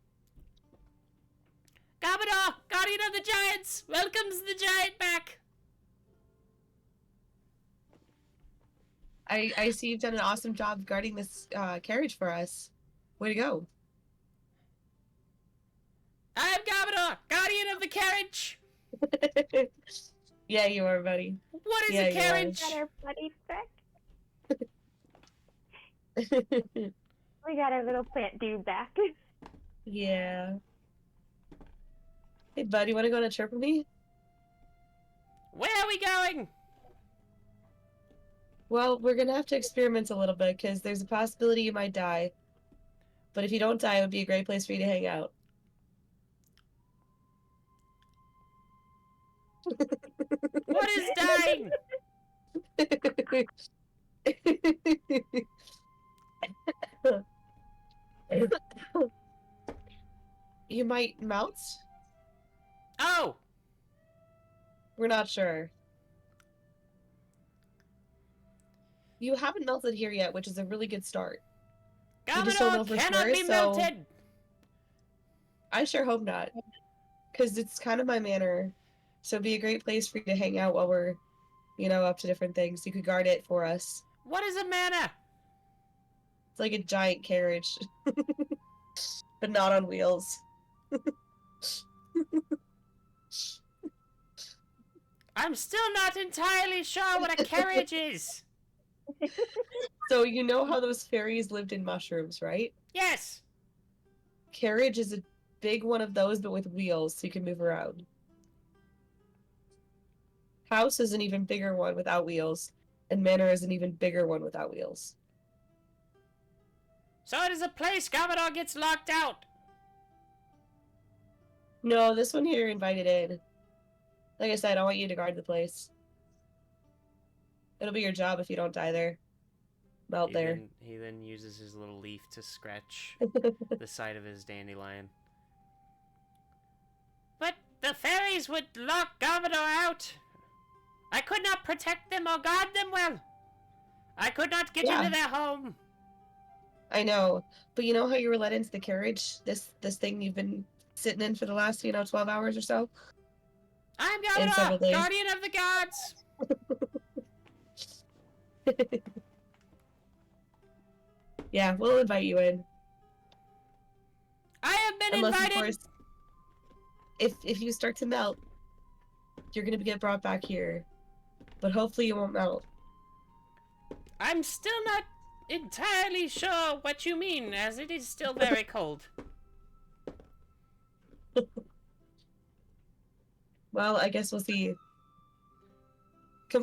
Gabada, Guardian of the Giants, welcomes the giant back. I see you've done an awesome job guarding this carriage for us. Way to go. I'm Gabada, Guardian of the Carriage. Yeah, you are, buddy. What is Yeah, a you are. carriage? Got our buddy back. We got our little plant dude back. Yeah. Hey, bud, you want to go on a trip with me? Where are we going? Well, we're gonna have to experiment a little bit because there's a possibility you might die. But if you don't die, it would be a great place for you to hang out. What is dying? You might melt? Oh, We're not sure. You haven't melted here yet, which is a really good start. We just don't know Gabada for cannot sure, be so- melted. I sure hope not. Because it's kind of my manor. So it'd be a great place for you to hang out while we're, up to different things. You could guard it for us. What is a mana? It's like a giant carriage. But not on wheels. I'm still not entirely sure what a carriage is. So you know how those fairies lived in mushrooms, right? Yes. Carriage is a big one of those, but with wheels, so you can move around. House is an even bigger one without wheels, and manor is an even bigger one without wheels. So it is a place Gabada gets locked out. No, this one here invited in. Like I said, I want you to guard the place. It'll be your job if you don't die there. Melt there. He then uses his little leaf to scratch the side of his dandelion. But the fairies would lock Gabada out. I could not protect them or guard them well. I could not get Yeah. into their home. I know, but you know how you were let into the carriage? This thing you've been sitting in for the last, 12 hours or so? I'm In several Gabada, days. Guardian of the Gods. Yeah, we'll invite you in. I have been Unless, invited. of course, if you start to melt, you're gonna get brought back here. But hopefully you won't melt. I'm still not entirely sure what you mean, as it is still very cold. Well, I guess we'll see.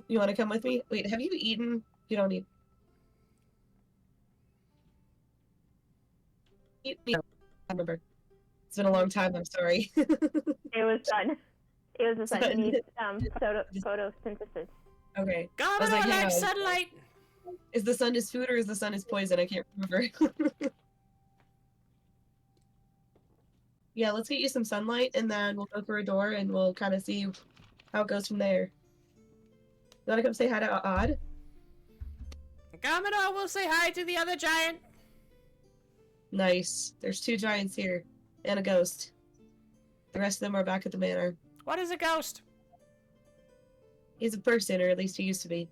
You want to come with me? Wait, have you eaten? You don't need. Eat me. I remember. It's been a long time. I'm sorry. It was done. It was the sun. Sun. He needs photosynthesis. Okay. Gabada like, hang likes on. sunlight. Is the sun his food or is the sun his poison? I can't remember. Yeah, let's get you some sunlight and then we'll go through a door and we'll kind of see how it goes from there. You want to come say hi to Odd? Commodore will say hi to the other giant. Nice. There's 2 giants here. And a ghost. The rest of them are back at the manor. What is a ghost? He's a person, or at least he used to be.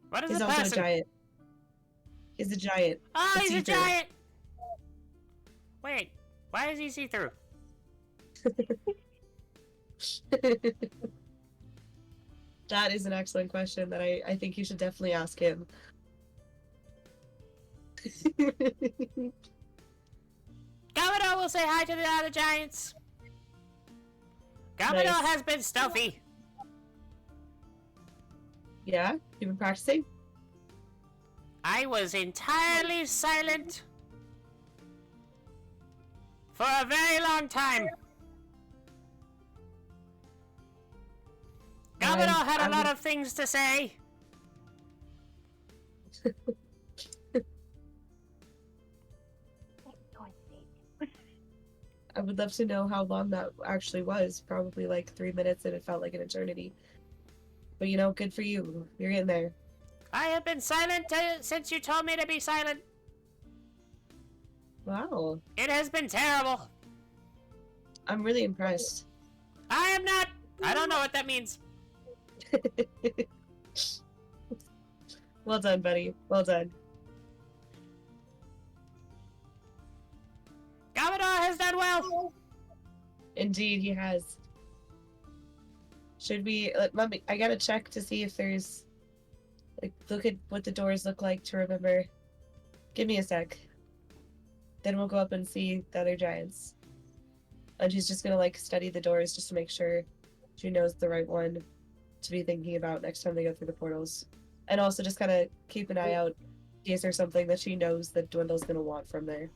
What is He's a also person? a giant. He's a giant. Oh, A he's a see-through. giant! Wait, why is he see-through? That is an excellent question that I think you should definitely ask him. Commodore will say hi to the other giants. Commodore Nice. has been stuffy. Yeah? You've been practicing? I was entirely silent for a very long time. Commodore had a lot of things to say. I would love to know how long that actually was. Probably like 3 minutes and it felt like an eternity. But you know, good for you. You're getting there. I have been silent since you told me to be silent. Wow. It has been terrible. I'm really impressed. I am not. I don't know what that means. Well done, buddy. Well done. Commodore has done well. Indeed, he has. Should we... Let me... I gotta check to see if there's... Like, look at what the doors look like to remember. Give me a sec. Then we'll go up and see the other giants. And she's just gonna, like, study the doors just to make sure she knows the right one to be thinking about next time they go through the portals. And also just kind of keep an eye out in case there's something that she knows that Dwindle's gonna want from there.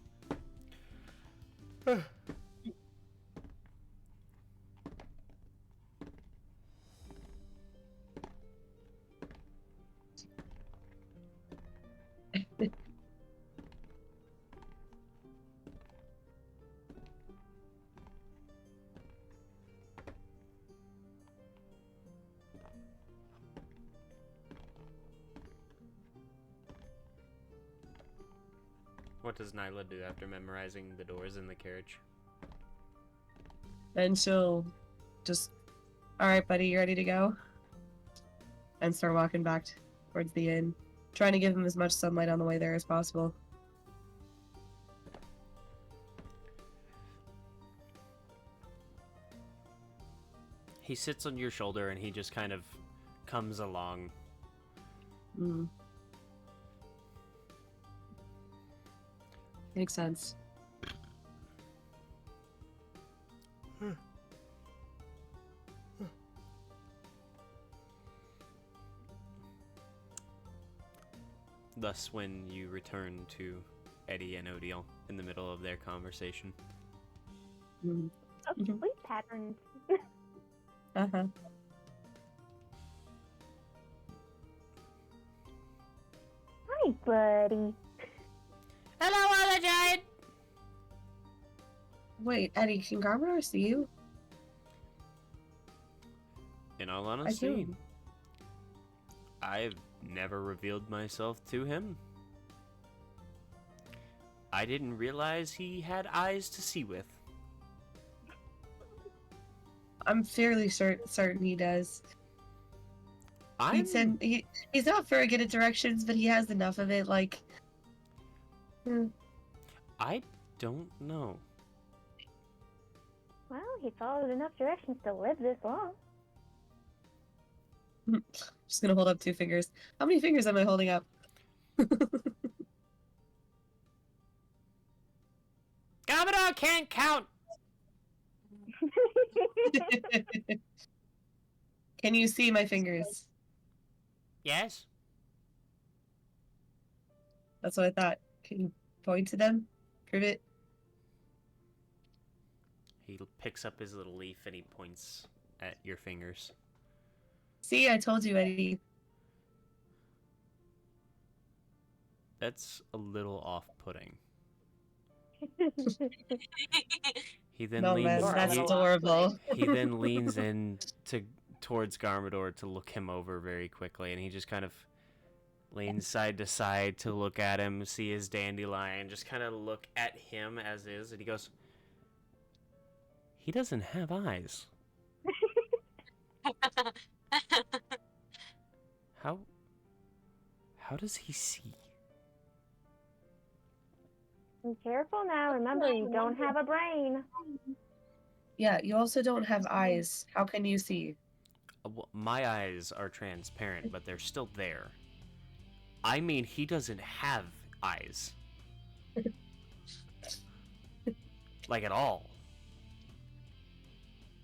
What does Nyla do after memorizing the doors in the carriage? And she'll just, all right, buddy, you ready to go? And start walking back towards the inn, trying to give him as much sunlight on the way there as possible. He sits on your shoulder and he just kind of comes along. Mm. Makes sense. Thus, when you return to Eddie and Odiel in the middle of their conversation. Mm. Oh, sleep patterns. Uh-huh. Hi, buddy. Hello, other giant! Wait, Eddie, can Garmador see you? In all honesty, do. I've never revealed myself to him. I didn't realize he had eyes to see with. I'm fairly certain he does. I'm... He's not very good at directions, but he has enough of it, like... I don't know. Well, he followed enough directions to live this long. Just gonna hold up 2 fingers. How many fingers am I holding up? Commodore can't count! Can you see my fingers? Yes? That's what I thought. Can you point to them? Prove it? He picks up his little leaf and he points at your fingers. See, I told you, Eddie. That's a little off-putting. He then No, leans. man, that's he, adorable. he then leans in towards Garmador to look him over very quickly, and he just kind of Leans side to side to look at him, see his dandelion, just kind of look at him as is, and he goes, he doesn't have eyes. How does he see? Be careful now. Remember, you don't have a brain. Yeah, you also don't have eyes. How can you see? Well, my eyes are transparent, but they're still there. I mean, he doesn't have eyes. Like, at all.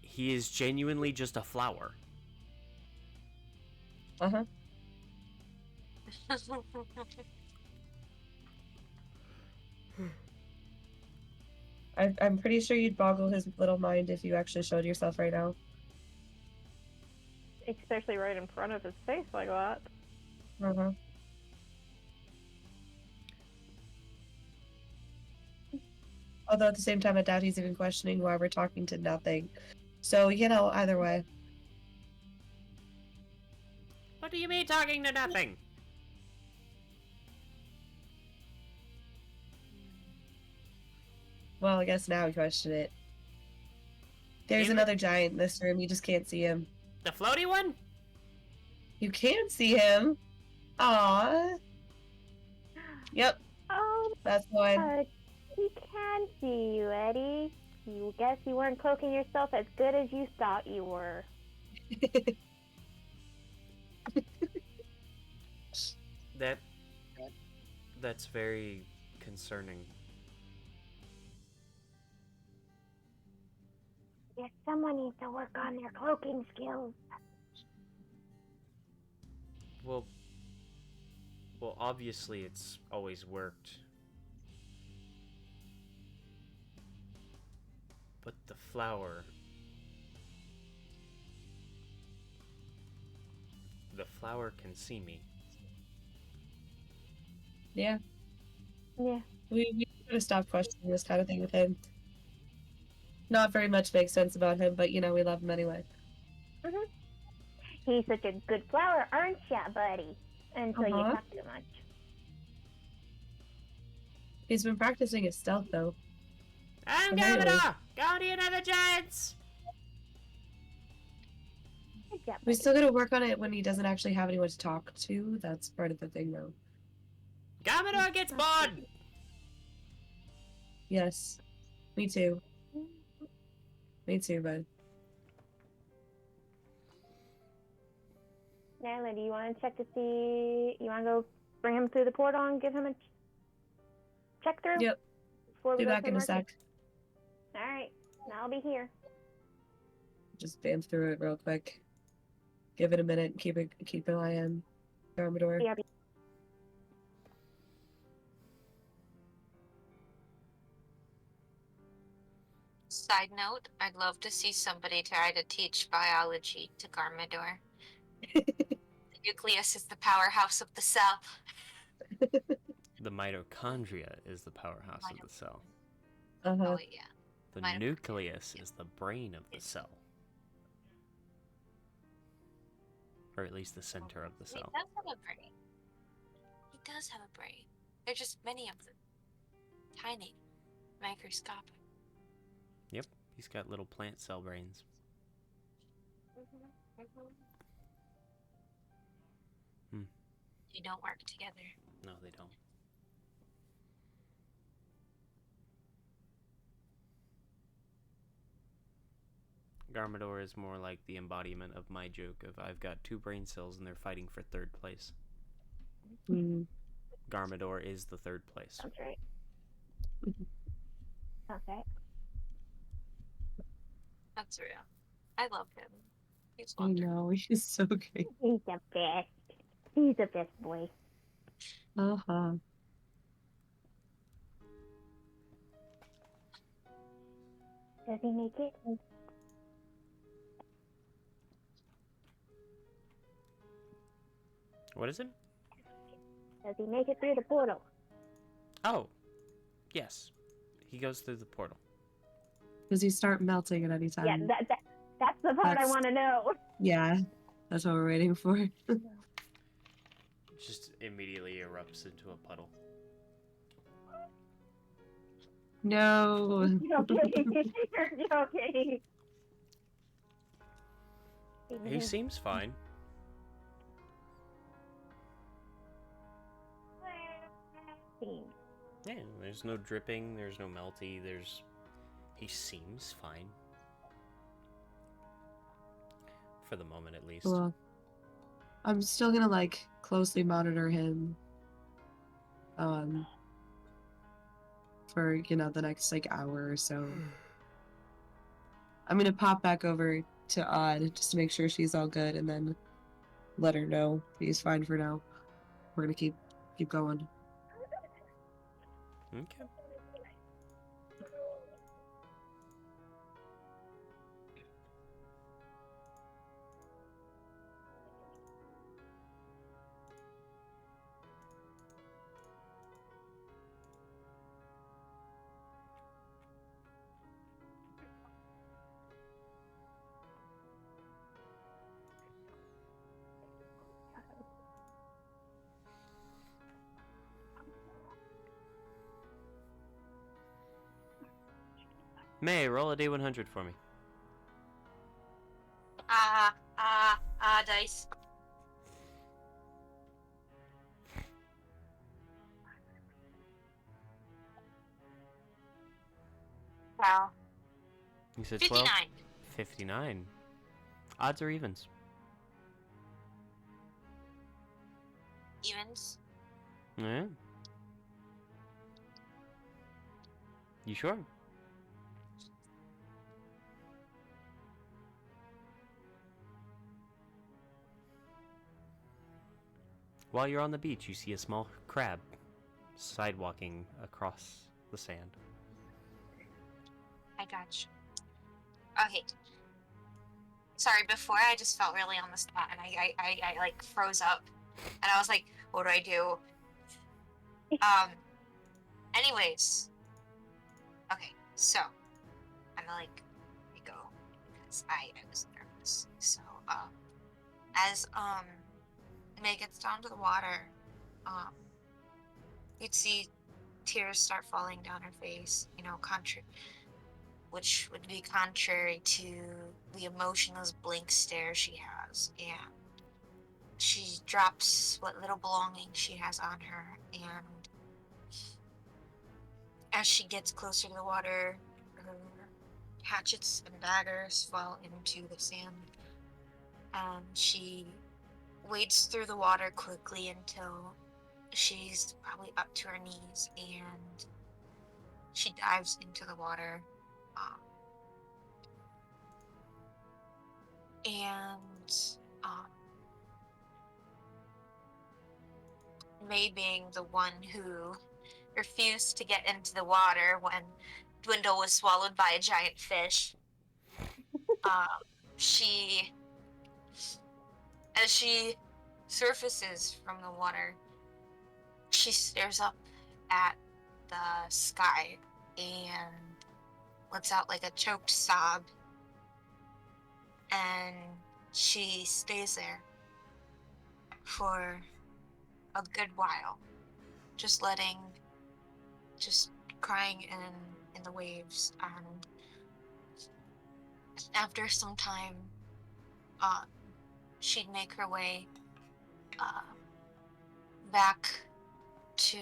He is genuinely just a flower. Uh-huh. I'm pretty sure you'd boggle his little mind if you actually showed yourself right now. Especially right in front of his face like that. Uh-huh. Although at the same time, I doubt he's even questioning why we're talking to nothing. So, either way. What do you mean talking to nothing? Well, I guess now we question it. There's Damn it. another giant in this room. You just can't see him. The floaty one? You can see him. Aww. Yep, Oh, that's one. but he can see you, Eddie. You guess you weren't cloaking yourself as good as you thought you were. That's very concerning. Yes, someone needs to work on their cloaking skills. Well, obviously it's always worked. But the flower... The flower can see me. Yeah, Yeah. we gotta stop questioning this kind of thing with him. Not very much makes sense about him, but we love him anyway. He's such a good flower, aren't ya, buddy? Until you Uh-huh. talk too much. He's been practicing his stealth, though. I'm Really? Gavada! Guardian of the Giants! Good job, We buddy. still gotta work on it when he doesn't actually have anyone to talk to. That's part of the thing, though. Gamador gets bored! Yes. Me too. Me too, bud. Nyla, do you want to check to see... You want to go bring him through the portal and give him a check through? Yep. Before we Be go back to in a the market? sec. Alright, I'll be here. Just bam through it real quick. Give it a minute. Keep an eye on Garmador. BRB. Side note, I'd love to see somebody try to teach biology to Garmador. The nucleus is the powerhouse of the cell. The mitochondria is the powerhouse of the cell. Uh-huh. Oh yeah. The Mitochondria. nucleus is the brain of the cell. Or at least the center of the He cell. does have a brain. He does have a brain. There are just many of them. Tiny. Microscopic. Yep, he's got little plant cell brains. They don't work together. No, they don't. Garmador is more like the embodiment of my joke of I've got two brain cells and they're fighting for third place. Mm. Garmador is the third place. That's right. Okay. That's real. I love him. He's I wonderful. know. He's so great. He's the best. He's the best boy. Uh-huh. Does he make it? What is it? Does he make it through the portal? Oh, yes. He goes through the portal. Does he start melting at any time? Yeah, that's the part I That's- want to know. Yeah. That's what we're waiting for. just immediately erupts into a puddle. No. You okay? You okay? He seems fine. Yeah, there's no dripping, there's no melty, he seems fine. For the moment, at least. Well, I'm still gonna like closely monitor him. For the next like hour or so. I'm gonna pop back over to Odd just to make sure she's all good, and then let her know he's fine for now. We're gonna keep going. Okay. May, roll a D100 for me. Dice. Wow. You said 12? 59. 59. Odds or evens? Evens. Yeah. You sure? While you're on the beach, you see a small crab sidewalking across the sand. I got you. Okay. Sorry, before I just felt really on the spot and I like froze up. And I was like, what do I do? Anyways. Okay, so I'm like, let me go. Because I was nervous. So, as May gets down to the water, you'd see tears start falling down her face, which would be contrary to the emotionless blank stare she has. And she drops what little belongings she has on her, and as she gets closer to the water, her hatchets and daggers fall into the sand, and she wades through the water quickly until she's probably up to her knees, and she dives into the water. And May being the one who refused to get into the water when Dwindle was swallowed by a giant fish, as she surfaces from the water, she stares up at the sky and lets out like a choked sob, and she stays there for a good while, just crying in the waves. And after some time, she'd make her way back to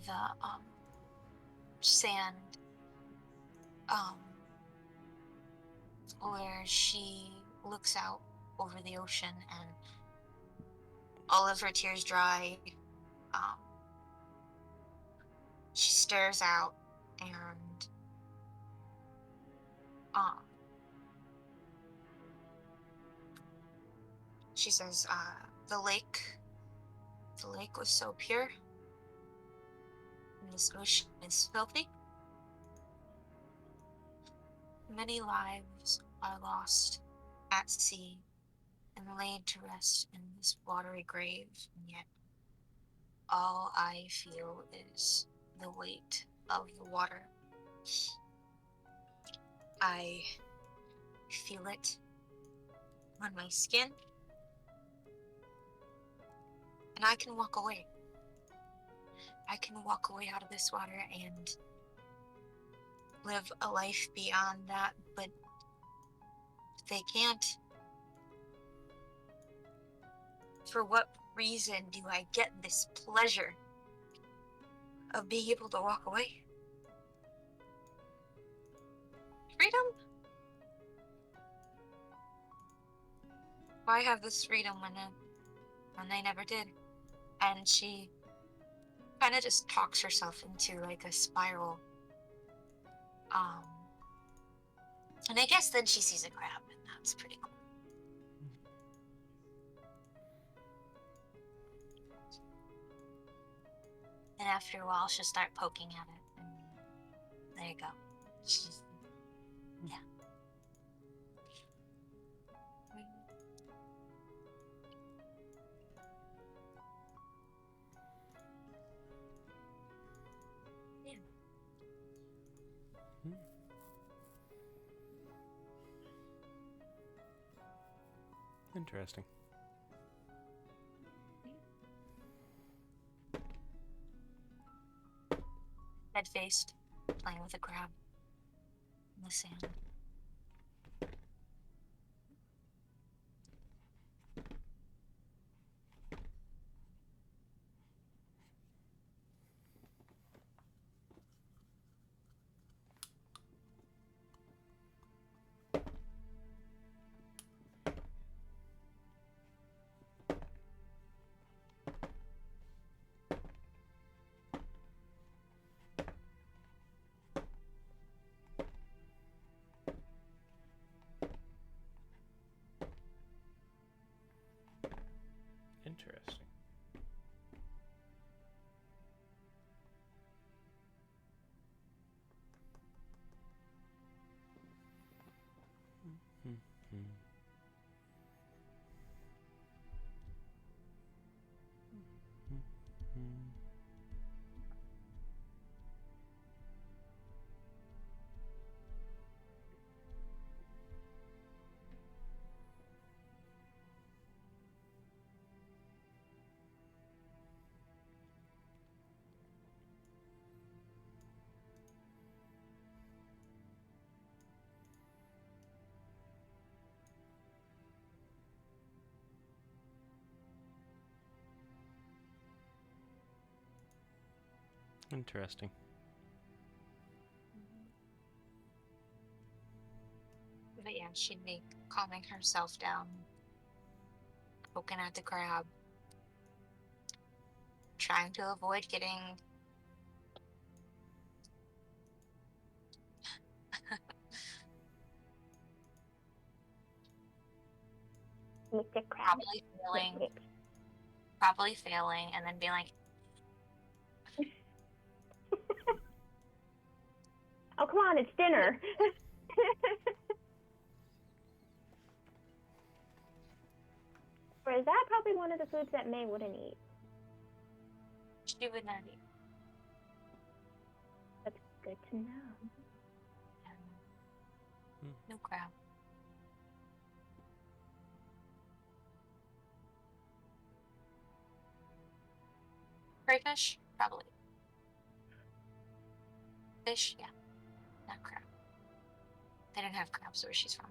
the sand, where she looks out over the ocean, and all of her tears dry. She stares out, and she says, the lake was so pure, and this ocean is filthy. Many lives are lost at sea and laid to rest in this watery grave, and yet all I feel is the weight of the water. I feel it on my skin. And I can walk away. I can walk away out of this water and live a life beyond that, but they can't. For what reason do I get this pleasure of being able to walk away? Freedom? Why have this freedom when they never did? And she kind of just talks herself into like a spiral. And I guess then she sees a crab, and that's pretty cool. And after a while, she'll start poking at it, and there you go. She's, yeah. Interesting. Head-faced, playing with a crab in the sand. Interesting. Interesting. But yeah, she'd be calming herself down, poking at the crab, trying to avoid getting Mr. Crab. probably failing, and then being like, Oh, come on, it's dinner. Or is that probably one of the foods that May wouldn't eat? she would not eat. That's good to know. No crab. Crayfish? Probably. Fish? Yeah. Not crab. They don't have crabs where she's from.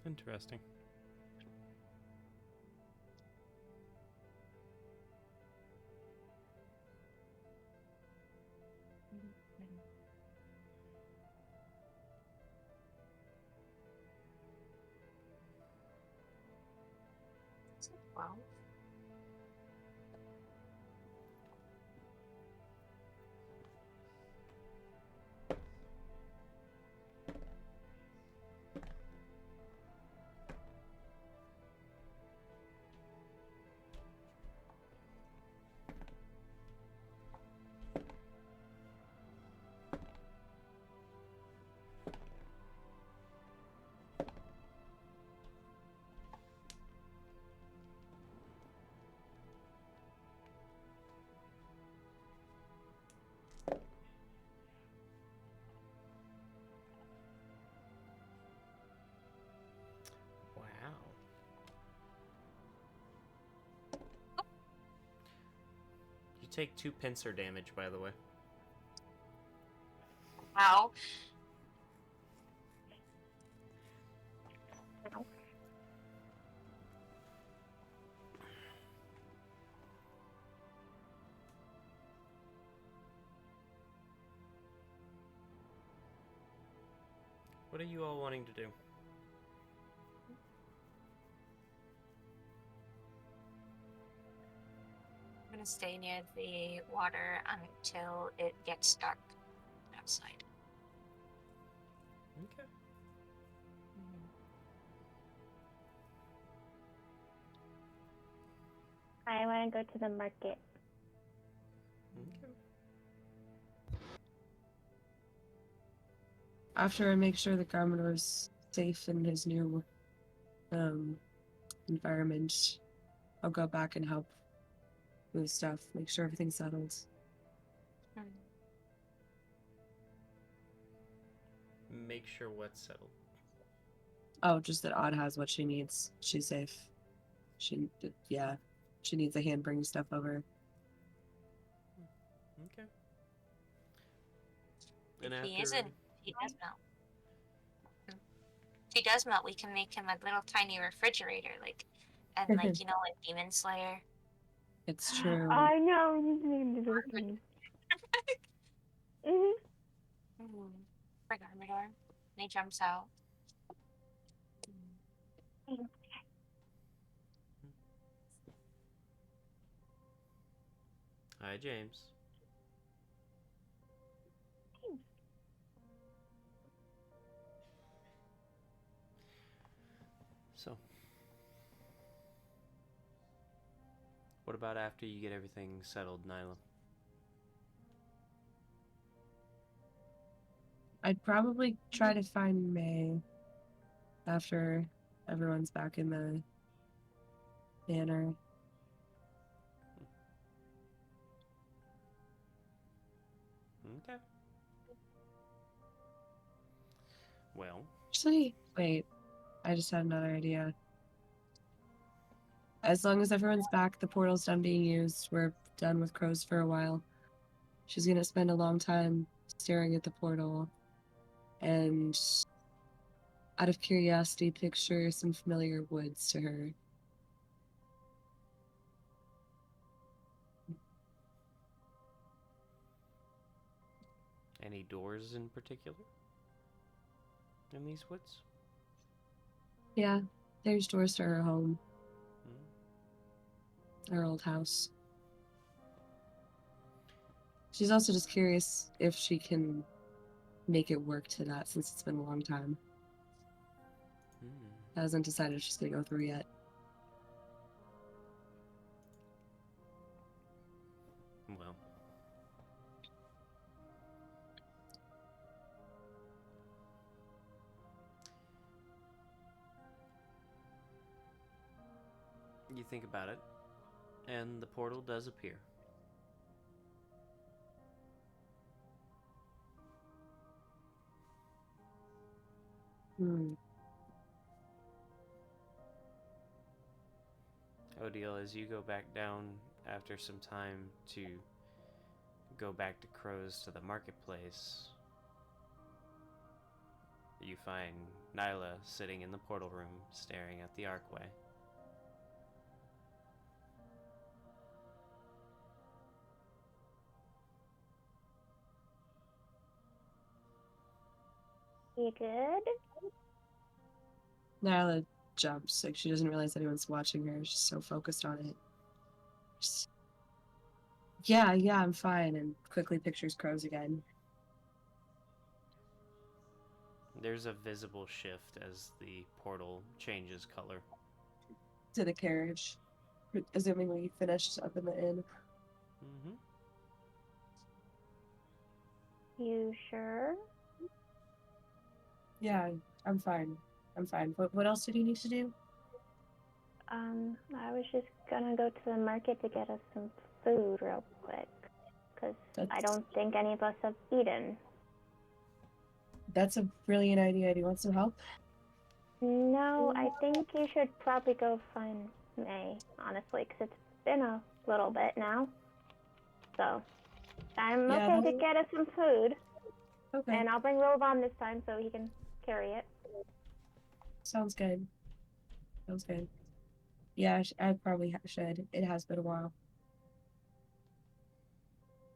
Interesting. Well, You take 2 pincer damage, by the way. Wow. What are you all wanting to do? I'm gonna stay near the water until it gets dark outside. Okay. I want to go to the market. Okay. After I make sure the Garmador's safe in his new environment, I'll go back and help with stuff, make sure everything's settled. Make sure what's settled. Oh, just that Odd has what she needs. She's safe. She needs a hand bringing stuff over. Okay. If And he isn't, he does melt. If he does melt, we can make him a little tiny refrigerator, like Demon Slayer. It's true. I know. For Garmador. And he jumps out. Hi, James. So, what about after you get everything settled, Nyla? I'd probably try to find May after everyone's back in the manor. Okay. Well, Actually, wait. I just had another idea. As long as everyone's back, the portal's done being used. We're done with crows for a while. She's gonna spend a long time staring at the portal and, out of curiosity, picture some familiar woods to her. any doors in particular in these woods? Yeah, there's doors to her home, Hmm? her old house. She's also just curious if she can make it work to that since it's been a long time. Hmm. Hasn't decided if she's gonna go through yet. Well, you think about it, and the portal does appear. Hmm. Odile, as you go back down after some time to go back to Crows to the marketplace, you find Nyla sitting in the portal room staring at the archway. You good? Nyla jumps, like she doesn't realize anyone's watching her. She's so focused on it. Just, yeah, I'm fine, and quickly pictures crows again. There's a visible shift as the portal changes color. To the carriage, assuming we finished up in the inn. Mm-hmm. You sure? Yeah, I'm fine. What else did you need to do? I was just gonna go to the market to get us some food real quick, because I don't think any of us have eaten. That's a brilliant idea. Do you want some help? No, I think you should probably go find May, honestly, because it's been a little bit now. so I'm Yeah, okay to get us some food. Okay. And I'll bring Rovan this time so he can carry it. Sounds good. Sounds good. Yeah, I probably should. It has been a while.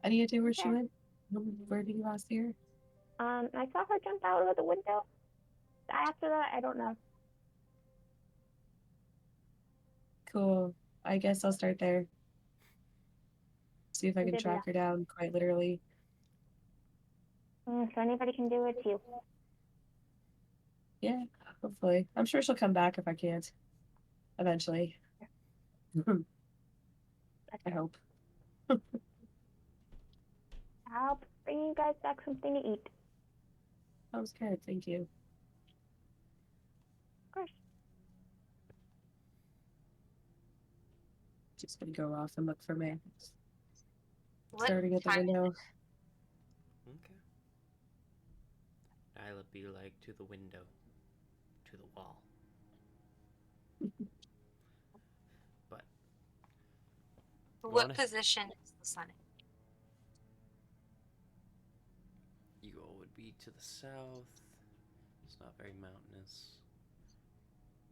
Any idea where she Okay. went? Where did you last see her? I saw her jump out of the window. After that, I don't know. Cool. I guess I'll start there. See if I can Good track luck. her down, quite literally. If anybody can do it, you. Yeah, hopefully. I'm sure she'll come back if I can't. Eventually. I hope. I'll bring you guys back something to eat. Sounds good. Thank you. Of course. Just gonna go off and look for me. What Starting at the time? window. Okay. I'll be like to the window, to the wall. But What position is the sun in? you all would be to the south. It's not very mountainous.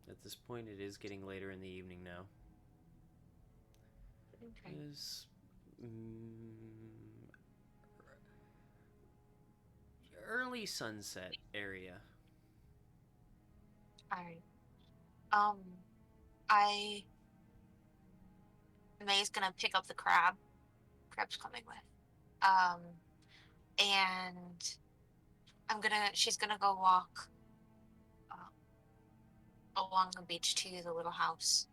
At this point, it is getting later in the evening now. Okay. It is early sunset area. Alright. May's gonna pick up the crab. Crab's coming with. And she's gonna go walk along the beach to the little house.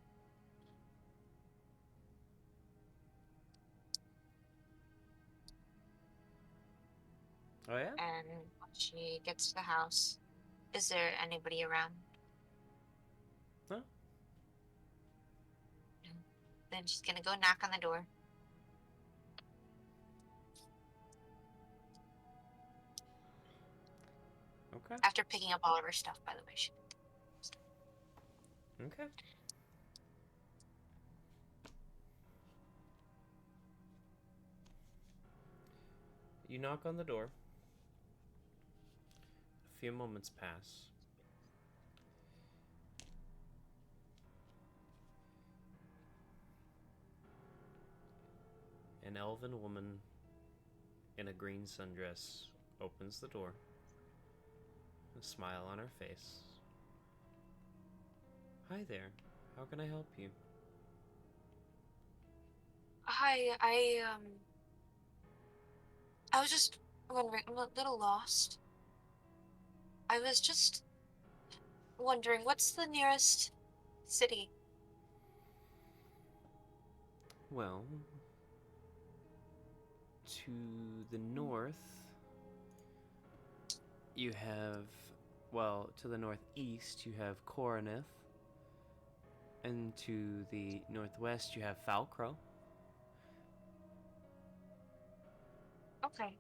Oh yeah? And when she gets to the house, is there anybody around? No? No. Then she's gonna go knock on the door. Okay. After picking up all of her stuff, by the way. Okay. You knock on the door. A few moments pass. An elven woman in a green sundress opens the door, a smile on her face. Hi there. How can I help you? Hi, I was just wondering, I'm a little lost. I was just wondering, what's the nearest city? Well, to the north, you have, to the northeast, you have Coroneth. And to the northwest, you have Falcrow. Okay.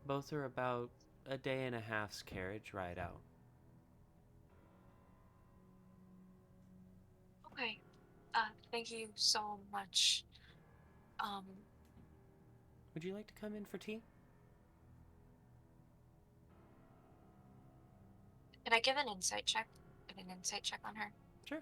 Both are about a day and a half's carriage ride out. Okay. Thank you so much. Would you like to come in for tea? Can I give an insight check? Get an insight check on her? Sure.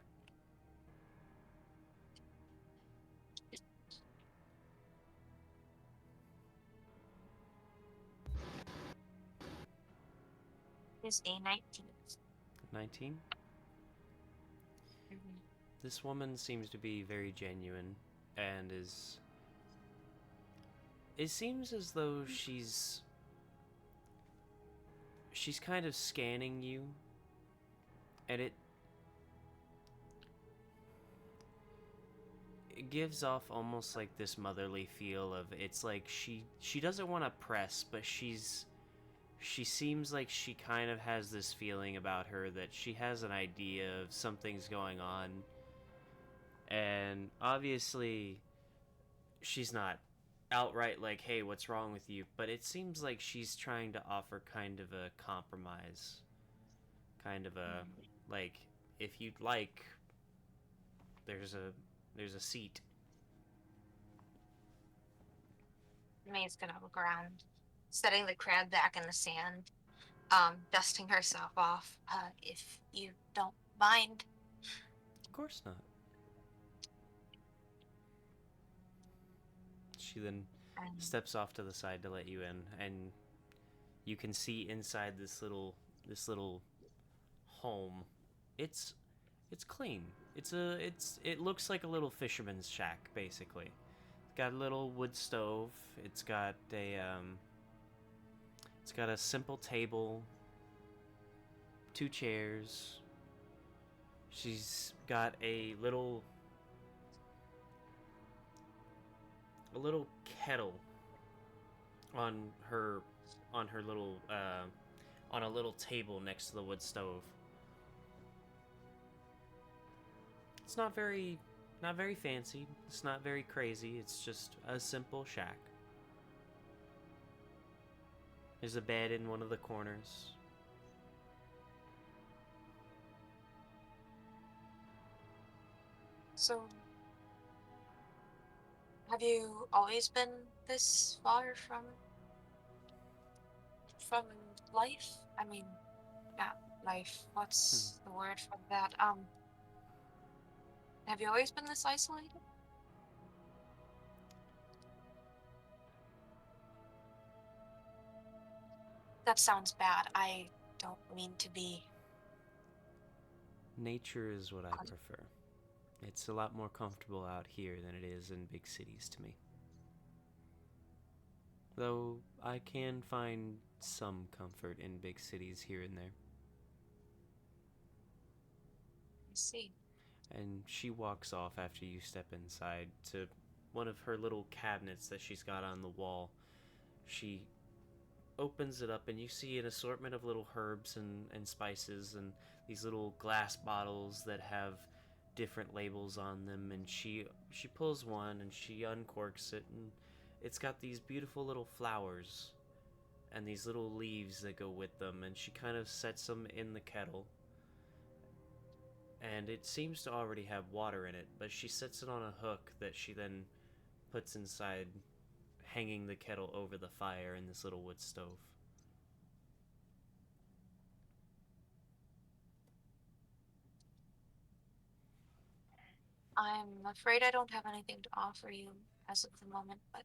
Is a 19. 19. Mm-hmm. This woman seems to be very genuine and is... It seems as though she's kind of scanning you, and it gives off almost like this motherly feel of, it's like she doesn't want to press, but she seems like she kind of has this feeling about her that she has an idea of something's going on, and obviously she's not outright like, hey, what's wrong with you, but it seems like she's trying to offer kind of a compromise, kind of a, like, if you'd like, there's a seat May's gonna look around, setting the crab back in the sand, dusting herself off, if you don't mind. Of course not. She then And steps off to the side to let you in, and you can see inside this little home. It's it's clean. It looks like a little fisherman's shack basically. It's got a little wood stove. It's got a simple table, two chairs. She's got a little kettle on her on her little on a little table next to the wood stove. It's not very fancy. It's not very crazy. It's just a simple shack. There's a bed in one of the corners. so, have you always been this far from life? I mean, not life. What's the word for that? Have you always been this isolated? That sounds bad. I don't mean to be. Nature is what I prefer. It's a lot more comfortable out here than it is in big cities to me. Though I can find some comfort in big cities here and there. I see. And she walks off after you step inside to one of her little cabinets that she's got on the wall. She opens it up and you see an assortment of little herbs and spices and these little glass bottles that have different labels on them, and she pulls one and she uncorks it, and it's got these beautiful little flowers and these little leaves that go with them, and she kind of sets them in the kettle, and it seems to already have water in it, but she sets it on a hook that she then puts inside, hanging the kettle over the fire in this little wood stove. I'm afraid I don't have anything to offer you as of the moment, but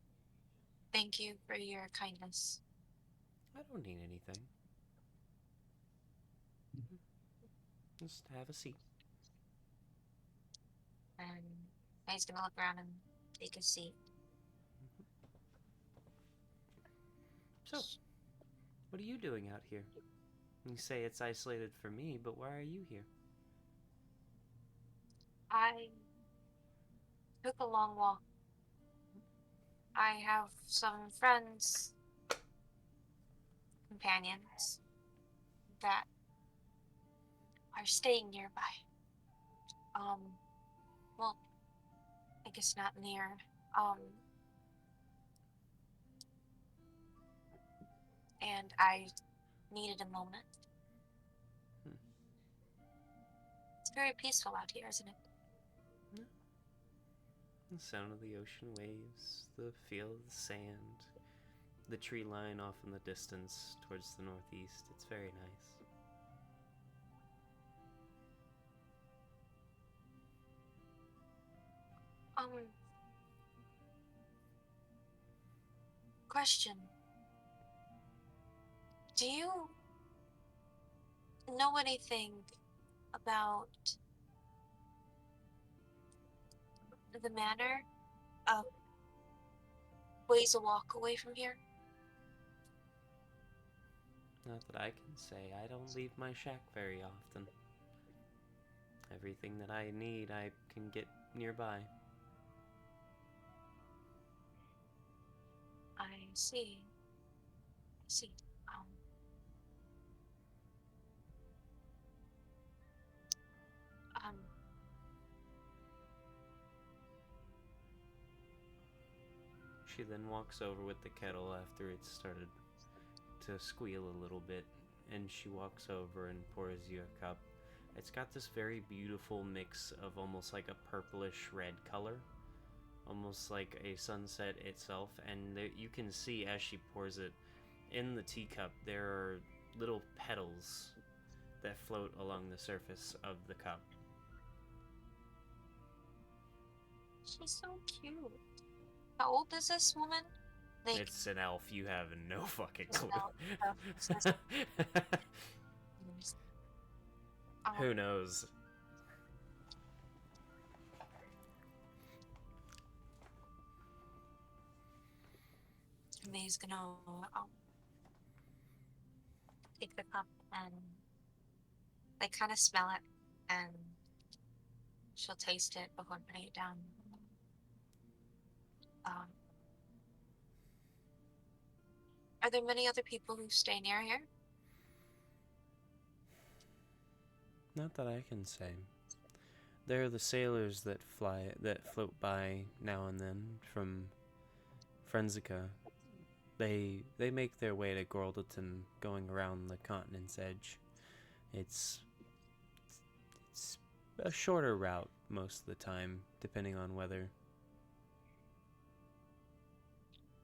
thank you for your kindness. I don't need anything. Just have a seat. And he's gonna look around and take a seat. So, what are you doing out here? You say it's isolated for me, but why are you here? I took a long walk. I have some friends, companions, that are staying nearby. Um, well, I guess not near. Um, and I needed a moment. Hmm. It's very peaceful out here, isn't it? The sound of the ocean waves, the feel of the sand, the tree line off in the distance towards the northeast. It's very nice. Um, question. Do you know anything about the manor a ways a walk away from here? Not that I can say. I don't leave my shack very often. Everything that I need, I can get nearby. I see. I see. Um, um, She then walks over with the kettle after it started to squeal a little bit, and she walks over and pours you a cup. It's got this very beautiful mix of almost like a purplish red color almost like a sunset itself, and there, you can see as she pours it in the teacup, there are little petals that float along the surface of the cup. She's so cute. How old is this woman? Like, It's an elf. You have no fucking clue. Who knows? May's gonna take the cup and like kind of smell it, and she'll taste it before putting it down. Are there many other people who stay near here? Not that I can say. There are the sailors that float by now and then from Frenzica. They make their way to Gordleton, going around the continent's edge. It's a shorter route most of the time, depending on weather.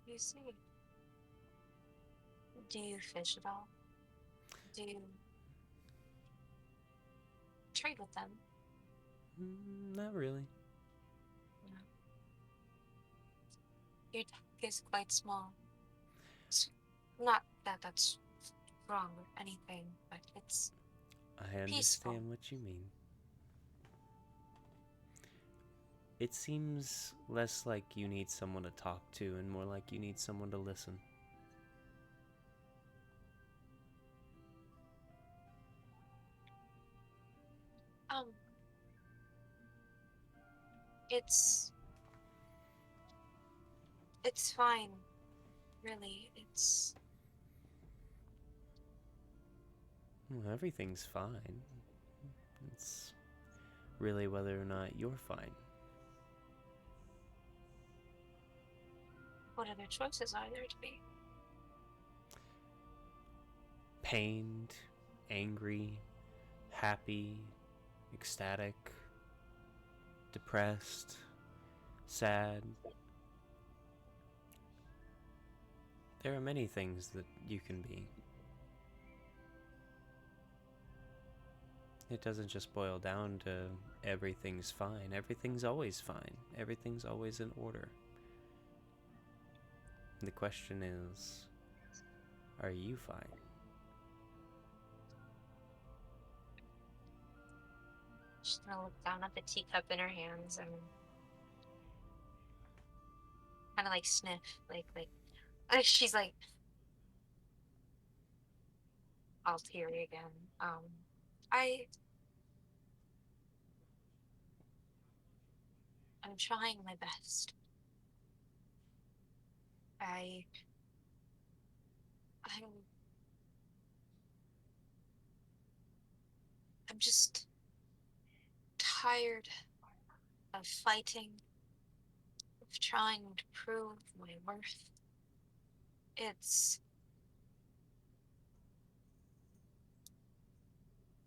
You see. Do you fish at all? Do you trade with them? Not really. No. Your tank is quite small. It's not that that's wrong or anything, but it's I understand peaceful. what you mean. It seems less like you need someone to talk to and more like you need someone to listen. It's fine, really. Well, everything's fine. It's really whether or not you're fine. What other choices are there to be? Pained, angry, happy, ecstatic, depressed, sad. There are many things that you can be. It doesn't just boil down to everything's fine. Everything's always fine. Everything's always in order. The question is, are you fine? She's gonna look down at the teacup in her hands and kind of like sniff, like she's like all teary again. I I'm trying my best. I'm I'm just tired of fighting, of trying to prove my worth. It's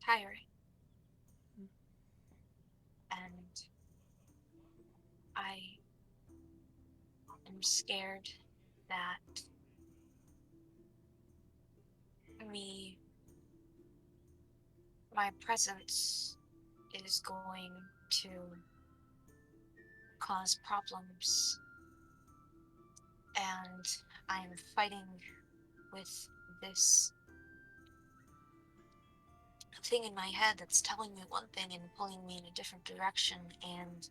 tiring. And I am scared that me, my presence is going to cause problems. And I'm fighting with this thing in my head that's telling me one thing and pulling me in a different direction, and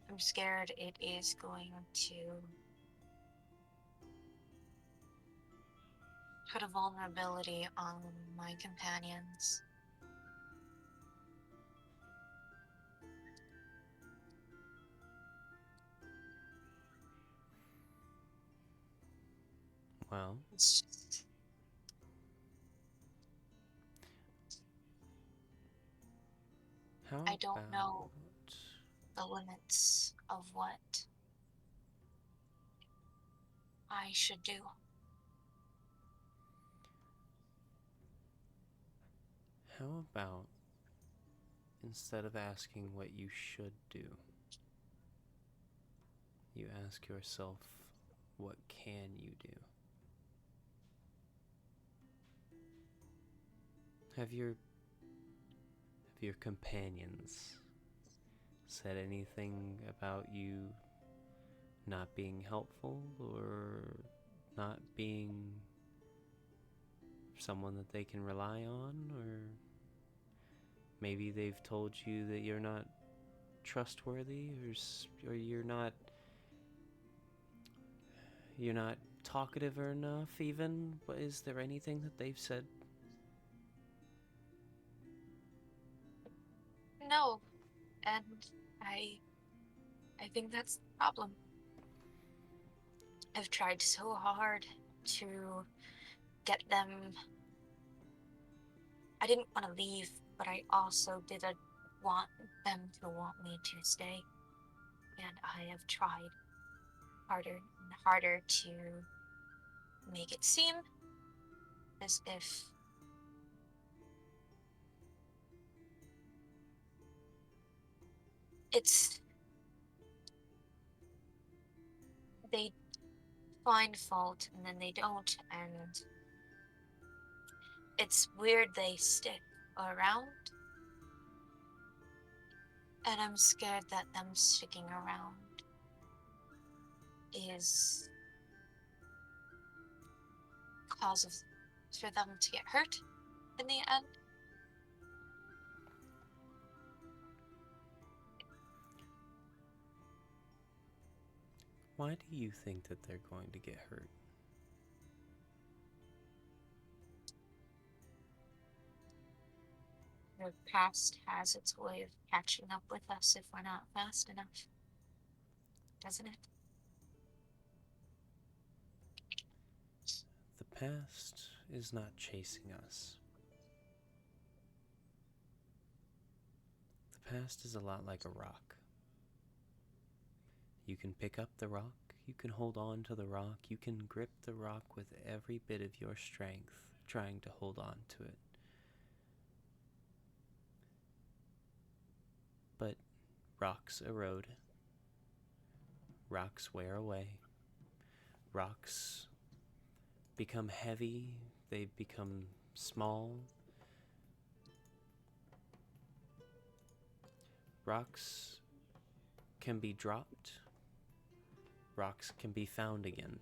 I'm scared it is going to put a vulnerability on my companions. Well, It's just, how I don't know about... the limits of what I should do. How about, instead of asking what you should do, you ask yourself, what can you do? Have your companions said anything about you not being helpful or not being someone that they can rely on? Or maybe they've told you that you're not trustworthy, or you're not talkative enough even? But is there anything that they've said? No, and I I think that's the problem. I've tried so hard to get them. I didn't want to leave, but I also didn't want them to want me to stay. And I have tried harder and harder to make it seem as if it's they find fault and then they don't, and it's weird they stick around, and I'm scared that them sticking around is cause of for them to get hurt in the end. Why do you think that they're going to get hurt? The past has its way of catching up with us if we're not fast enough, doesn't it? The past is not chasing us. The past is a lot like a rock. You can pick up the rock, you can hold on to the rock, you can grip the rock with every bit of your strength, trying to hold on to it. But rocks erode, rocks wear away, rocks become heavy, they become small. Rocks can be dropped, rocks can be found again,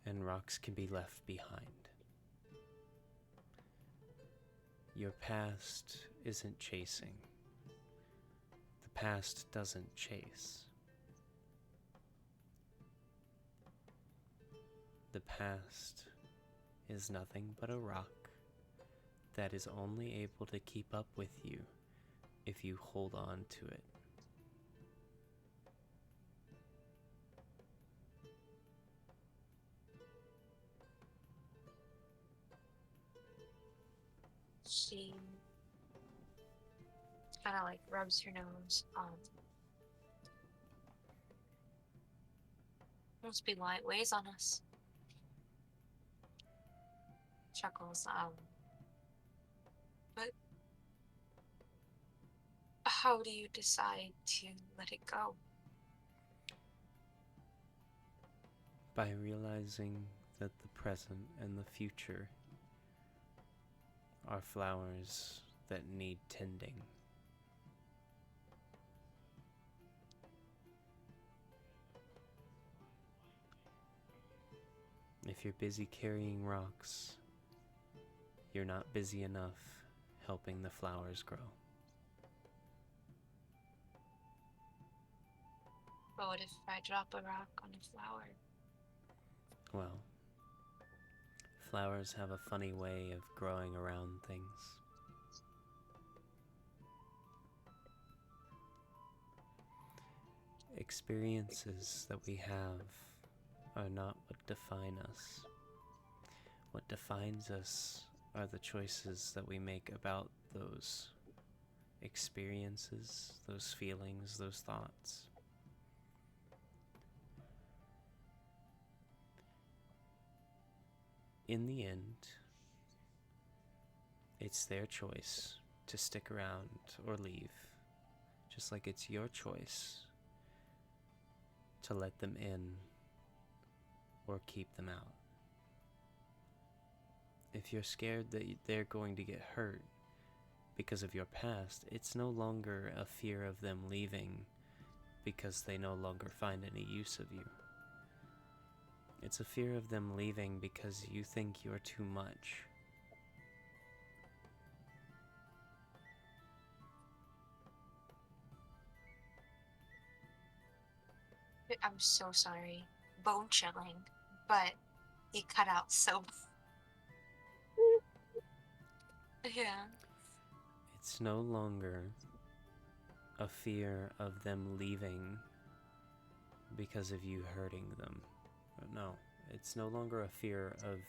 and rocks can be left behind. Your past isn't chasing. The past doesn't chase. The past is nothing but a rock that is only able to keep up with you if you hold on to it. She kind of like rubs her nose. Must be why it weighs on us. Chuckles. But how do you decide to let it go? By realizing that the present and the future are flowers that need tending. If you're busy carrying rocks, you're not busy enough helping the flowers grow. But what if I drop a rock on a flower? Well, flowers have a funny way of growing around things. Experiences that we have are not what define us. What defines us are the choices that we make about those experiences, those feelings, those thoughts. In the end, it's their choice to stick around or leave, just like it's your choice to let them in or keep them out. If you're scared that they're going to get hurt because of your past, it's no longer a fear of them leaving because they no longer find any use of you. It's a fear of them leaving because you think you're too much. I'm so sorry. Bone chilling, but he cut out so. Yeah. It's no longer a fear of them leaving because of you hurting them. No, it's no longer a fear of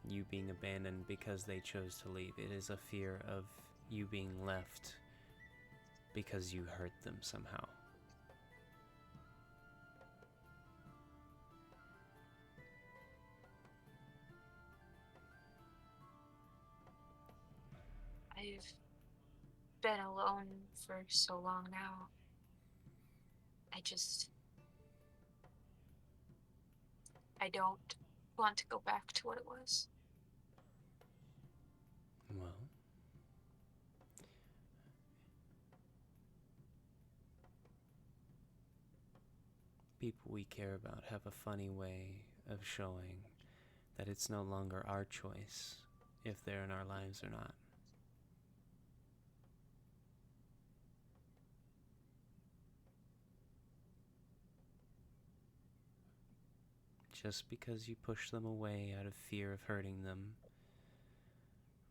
you being abandoned because they chose to leave. It is a fear of you being left because you hurt them somehow. I've been alone for so long now. I don't want to go back to what it was. Well, people we care about have a funny way of showing that it's no longer our choice if they're in our lives or not. Just because you push them away out of fear of hurting them,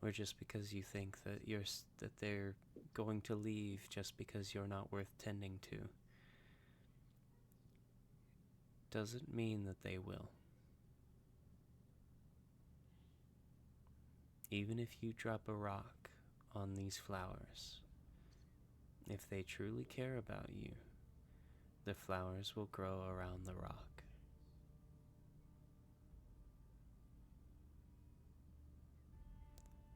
or just because you think that they're going to leave just because you're not worth tending to, doesn't mean that they will. Even if you drop a rock on these flowers, if they truly care about you, the flowers will grow around the rock.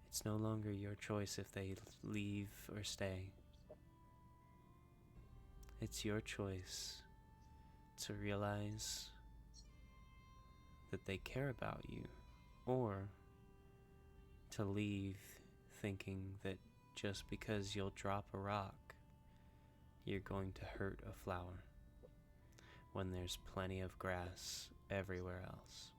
It's no longer your choice if they leave or stay. It's your choice to realize that they care about you, or to leave thinking that just because you'll drop a rock, you're going to hurt a flower when there's plenty of grass everywhere else.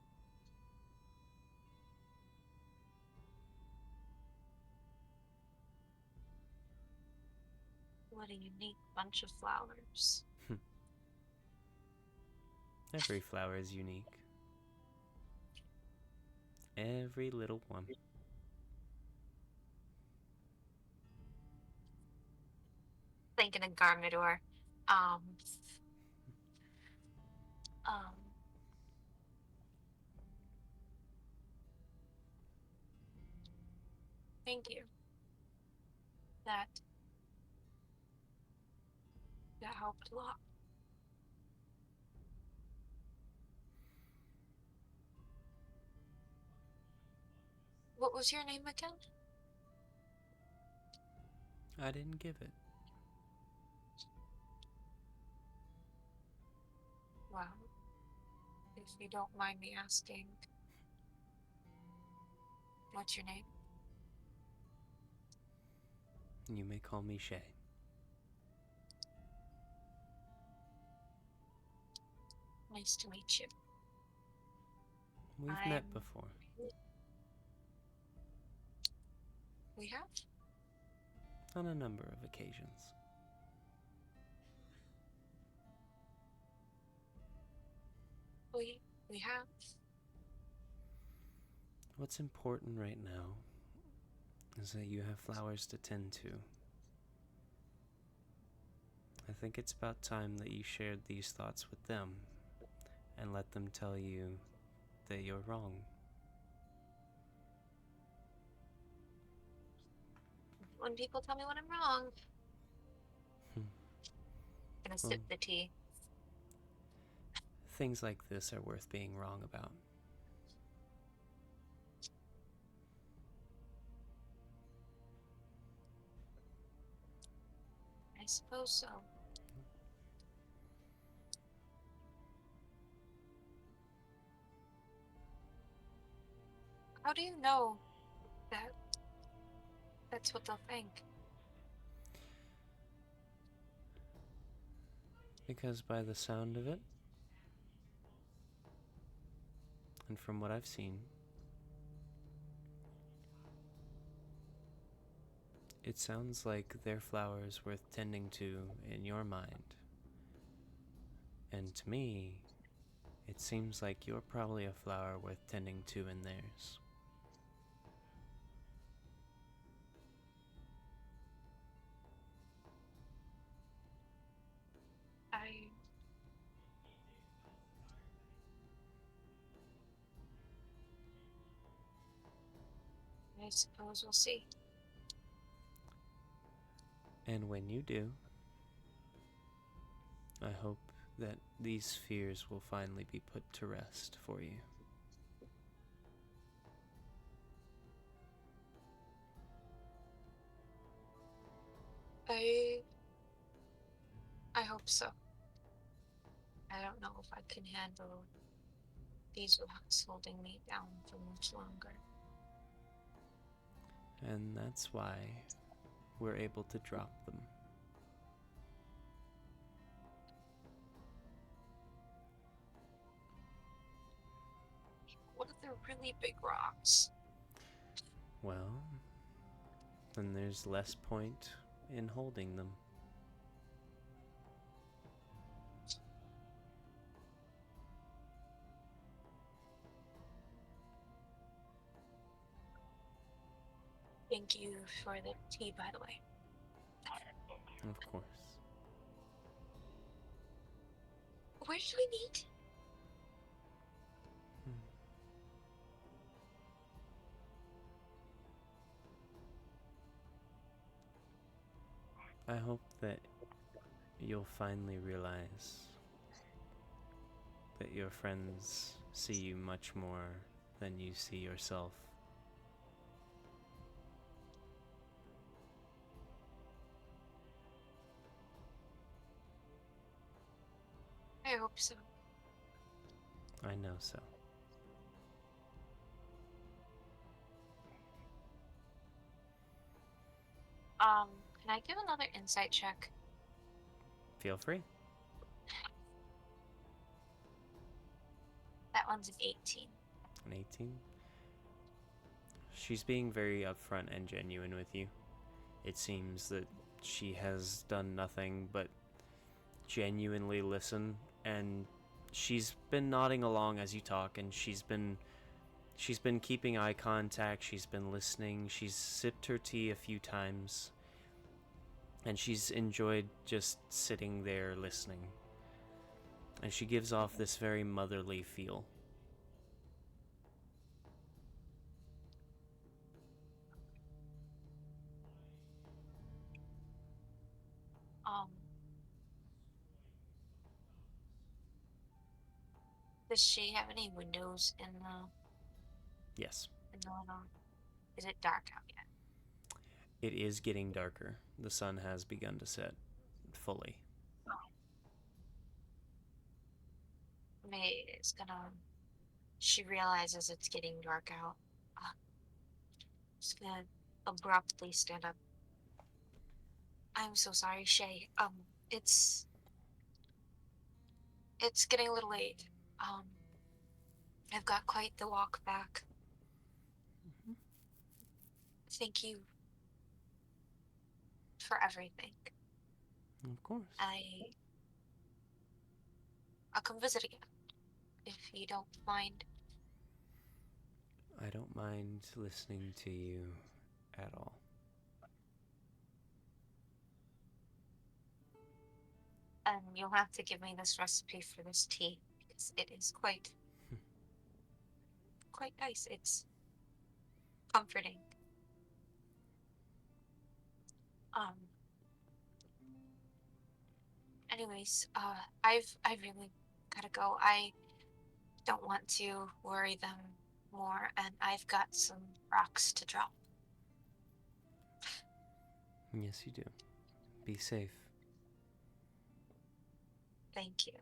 What a unique bunch of flowers. Every flower is unique. Every little one. Thinking of Garmador. Um, um, Thank you. That helped a lot. What was your name again? I didn't give it. Well, if you don't mind me asking, what's your name? You may call me Shay. Nice to meet you. We've met before. We have? On a number of occasions. We have. What's important right now is that you have flowers to tend to. I think it's about time that you shared these thoughts with them and let them tell you that you're wrong. When people tell me when I'm wrong. Gonna sip the tea. Things like this are worth being wrong about. I suppose so. How do you know that that's what they'll think? Because by the sound of it, and from what I've seen, it sounds like they're flowers worth tending to in your mind. And to me, it seems like you're probably a flower worth tending to in theirs. I I suppose we'll see. And when you do, I hope that these fears will finally be put to rest for you. I I hope so. I don't know if I can handle these rocks holding me down for much longer. And that's why we're able to drop them. What if they're really big rocks? Well, then there's less point in holding them. Thank you for the tea, by the way. Of course. Where did we meet? I hope that you'll finally realize that your friends see you much more than you see yourself. I hope so. I know so. Can I give another insight check? Feel free. That one's an 18. An 18. She's being very upfront and genuine with you. It seems that she has done nothing but genuinely listen, and she's been nodding along as you talk, and she's been keeping eye contact, she's been listening, she's sipped her tea a few times, and she's enjoyed just sitting there listening. And she gives off this very motherly feel. Um, does she have any windows in Yes. the little? Is it dark out yet? It is getting darker. The sun has begun to set fully. May is gonna. She realizes it's getting dark out. She's gonna abruptly stand up. I'm so sorry, Shay. It's it's getting a little late. Um, I've got quite the walk back. Thank you for everything. Of course. I'll come visit again if you don't mind. I don't mind listening to you at all. And you'll have to give me this recipe for this tea because it is quite nice. It's comforting. Um. Anyways, I really gotta go. I don't want to worry them more, and I've got some rocks to drop. Yes, you do. Be safe. Thank you.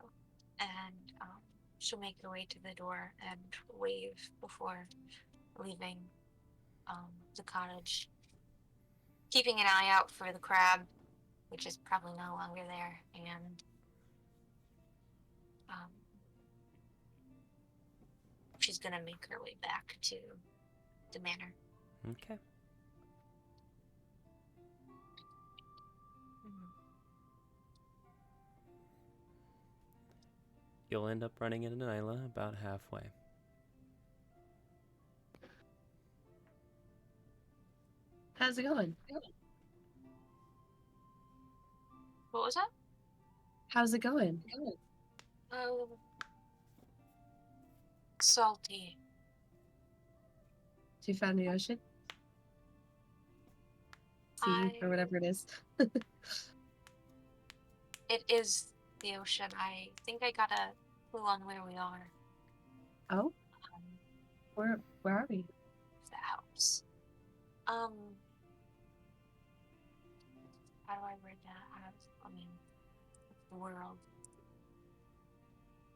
And she'll make her way to the door and wave before leaving the cottage, keeping an eye out for the crab, which is probably no longer there, and she's gonna make her way back to the manor. Okay. You'll end up running into Nyla about halfway. How's it going? What was that? How's it going? Oh, salty. Did you find the ocean? Sea or whatever it is. It is the ocean. I think I got a clue on where we are. Oh? Where are we? The house. How do I word that? The world.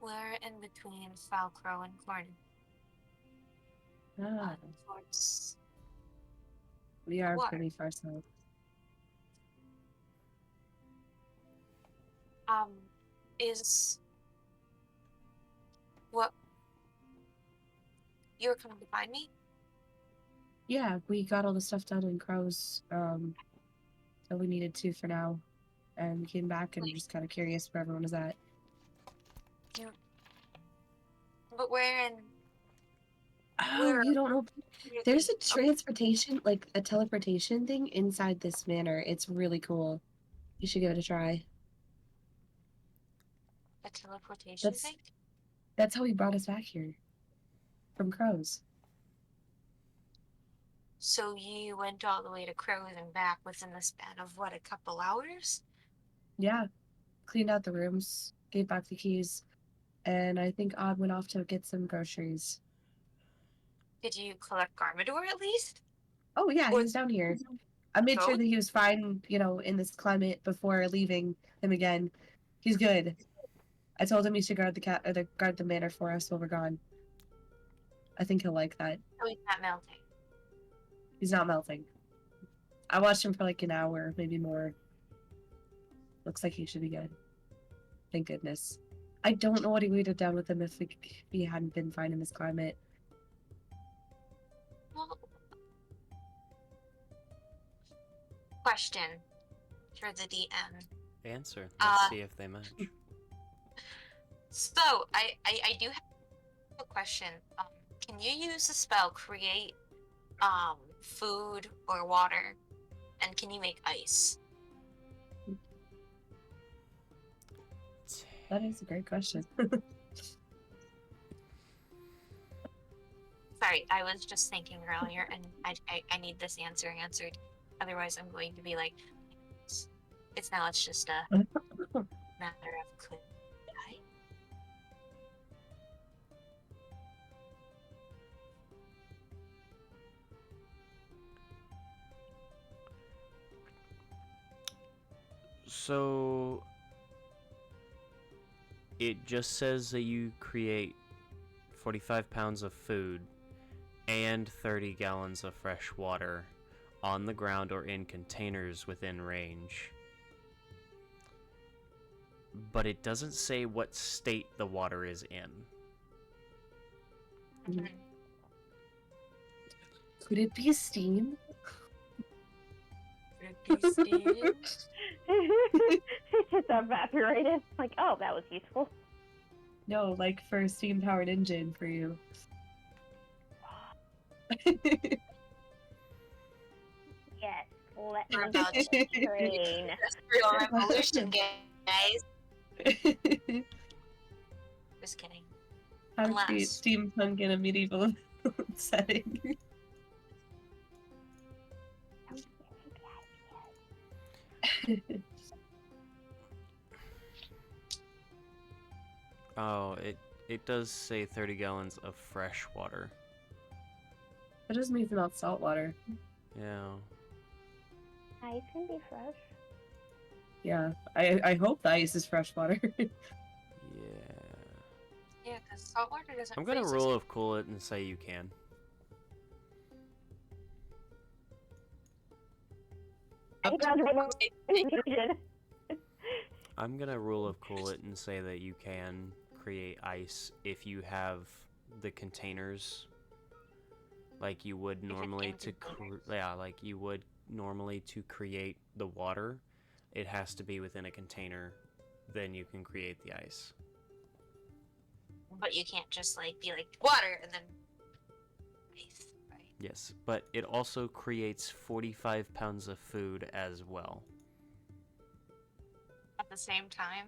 We're in between Falcrow and Corn. Ah, Towards we are water. pretty far south. Is what you're coming to find me? Yeah, we got all the stuff done in Crows that we needed to for now. And we came back and just kind of curious where everyone is at. But where in? Oh, Where- you don't know? There's a transportation, like a teleportation thing inside this manor. It's really cool. You should give it a try. A teleportation That's- thing? That's how he brought us back here. From Crows. So you went all the way to Crows and back within the span of what, a couple hours? Yeah. Cleaned out the rooms, gave back the keys, and I think Odd went off to get some groceries. Did you collect Garmador at least? Oh yeah, he Or- was down here. I made sure Oh. that he was fine, in this climate before leaving him again. He's good. I told him he should guard the manor for us while we're gone. I think he'll like that. Oh, he's not melting. He's not melting. I watched him for like an hour, maybe more. Looks like he should be good. Thank goodness. I don't know what he would have done with him if he hadn't been fine in this climate. Well, question for the DM. Answer. Let's see if they match. So, I do have a question. Can you use the spell create food or water? And can you make ice? That is a great question. Sorry, I was just thinking earlier, and I need this answer answered. Otherwise, I'm going to be like, it's just a matter of could I? So it just says that you create 45 pounds of food and 30 gallons of fresh water on the ground or in containers within range. But it doesn't say what state the water is in. Mhm. Could it be steam? Could it be steam? It's just evaporated. Like, oh, that was useful. No, like for a steam-powered engine for you. Yes, let We're me about to train. Industrial revolution, guys. Just kidding. How to create Unless- steampunk in a medieval setting. Oh, it does say 30 gallons of fresh water. That doesn't mean it's not salt water. Yeah. Ice can be fresh. Yeah, I hope the ice is fresh water. Yeah. Yeah, because salt water doesn't I'm gonna freeze rule of cool it and say you can. It sounds like confusion. I'm gonna rule of cool it and say that you can create ice if you have the containers, like you would normally like you would normally to create the water. It has to be within a container, then you can create the ice. But you can't just like be like water and then ice, right? Yes, but it also creates 45 pounds of food as well. At the same time.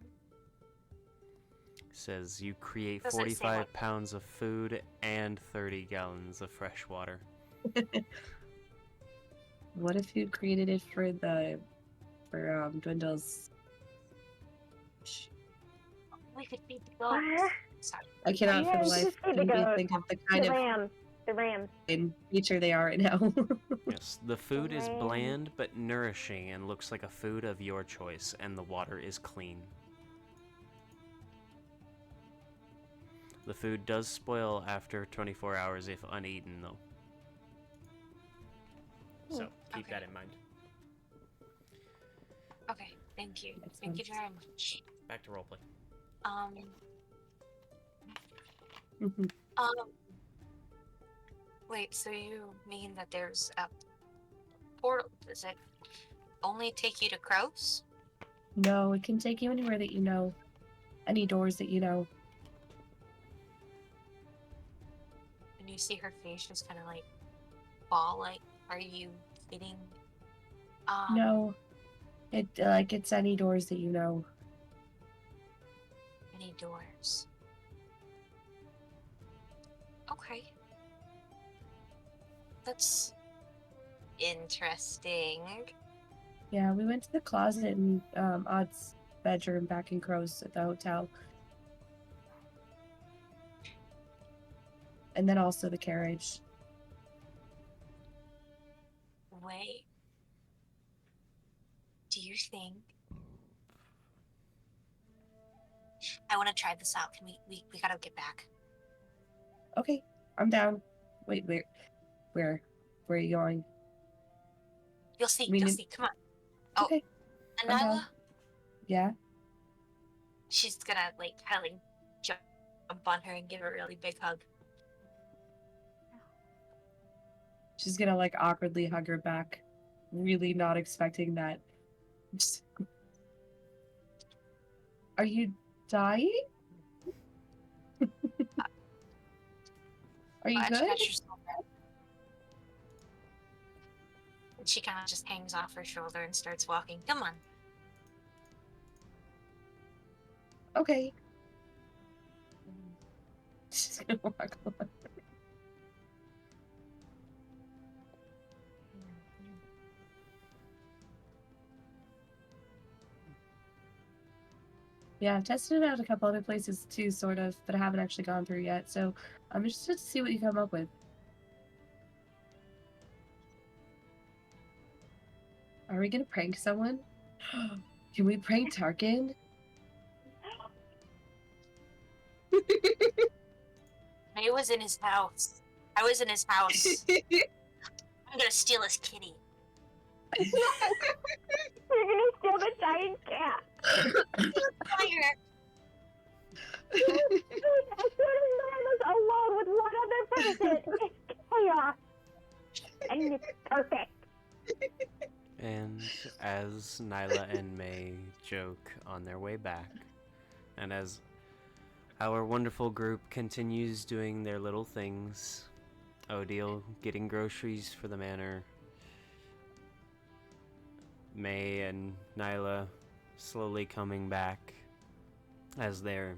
Says you create Does it say 45 what? pounds of food and 30 gallons of fresh water. What if you created it for Dwindle's? We could feed the goats. What? Sorry. I cannot for Yeah, the life just feed the of me goats. think of the kind The of rams. The rams. nature they are right now. Yes, the food is Lame. bland but nourishing and looks like a food of your choice, and the water is clean. The food does spoil after 24 hours if uneaten, though. So, keep Okay. that in mind. Okay, thank you. Makes Thank you sense. very much. Back to roleplay. Mhm. Wait, so you mean that there's a portal? Does it only take you to Kraus? No, it can take you anywhere that you know. Any doors that you know. And you see her face just kind of like fall. Like, are you kidding? No. It's any doors that you know. Any doors? Okay. That's interesting. Yeah, we went to the closet in Odd's bedroom back in Crow's at the hotel. And then also the carriage. Wait. Do you think I want to try this out? Can we gotta get back. Okay, I'm down. Wait, where are you going? You'll see. I mean, You'll it- see. Come on. Oh, Okay, and I'm Nyla, down. Yeah? she's gonna like kind of like jump on her and give her a really big hug. She's gonna like awkwardly hug her back. Really not expecting that. Just- Are you dying? Are you Why don't good? catch yourself there? And she kind of just hangs off her shoulder and starts walking. Come on. Okay. She's gonna walk away. Yeah, I've tested it out a couple other places too, sort of, but I haven't actually gone through yet. So I'm interested to see what you come up with. Are we gonna prank someone? Can we prank Tarkin? I was in his house. I was in his house. I'm gonna steal his kitty. You're gonna steal the giant cat. Fire! As soon as Nyla's alone with one other person, it's chaos. And it's perfect. And as Nyla and May joke on their way back, and as our wonderful group continues doing their little things, Odile getting groceries for the manor, May and Nyla slowly coming back as they're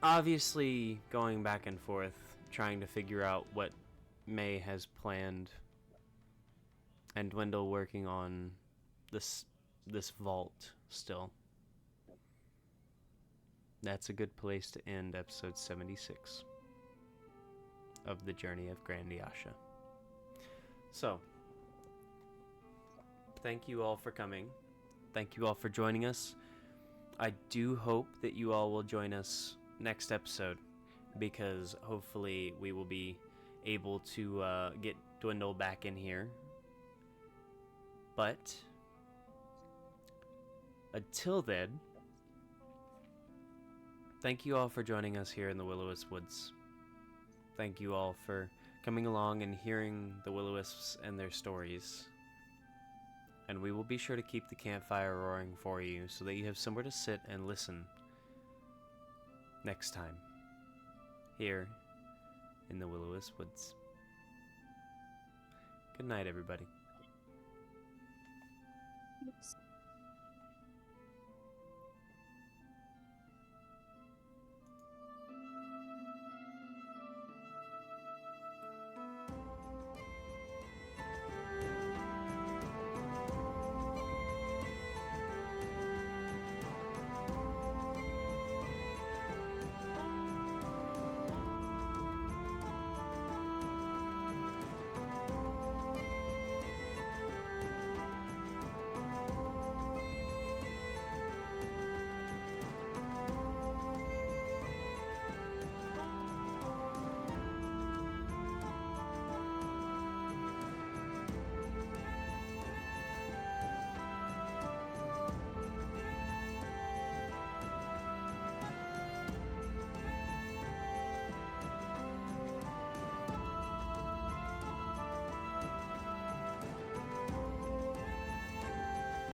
obviously going back and forth, trying to figure out what May has planned, and Dwindle working on this vault still. That's a good place to end episode 76 of the Journey of Grandiasha. So, thank you all for coming. Thank you all for joining us. I do hope that you all will join us next episode, because hopefully we will be able to get Dwindle back in here But until then, thank you all for joining us here in the Will-O-Wisp Woods. Thank you all for coming along and hearing the Will-O-Wisps and their stories. And we will be sure to keep the campfire roaring for you so that you have somewhere to sit and listen next time here in the Will-O-Wisp Woods. Good night, everybody. Oops.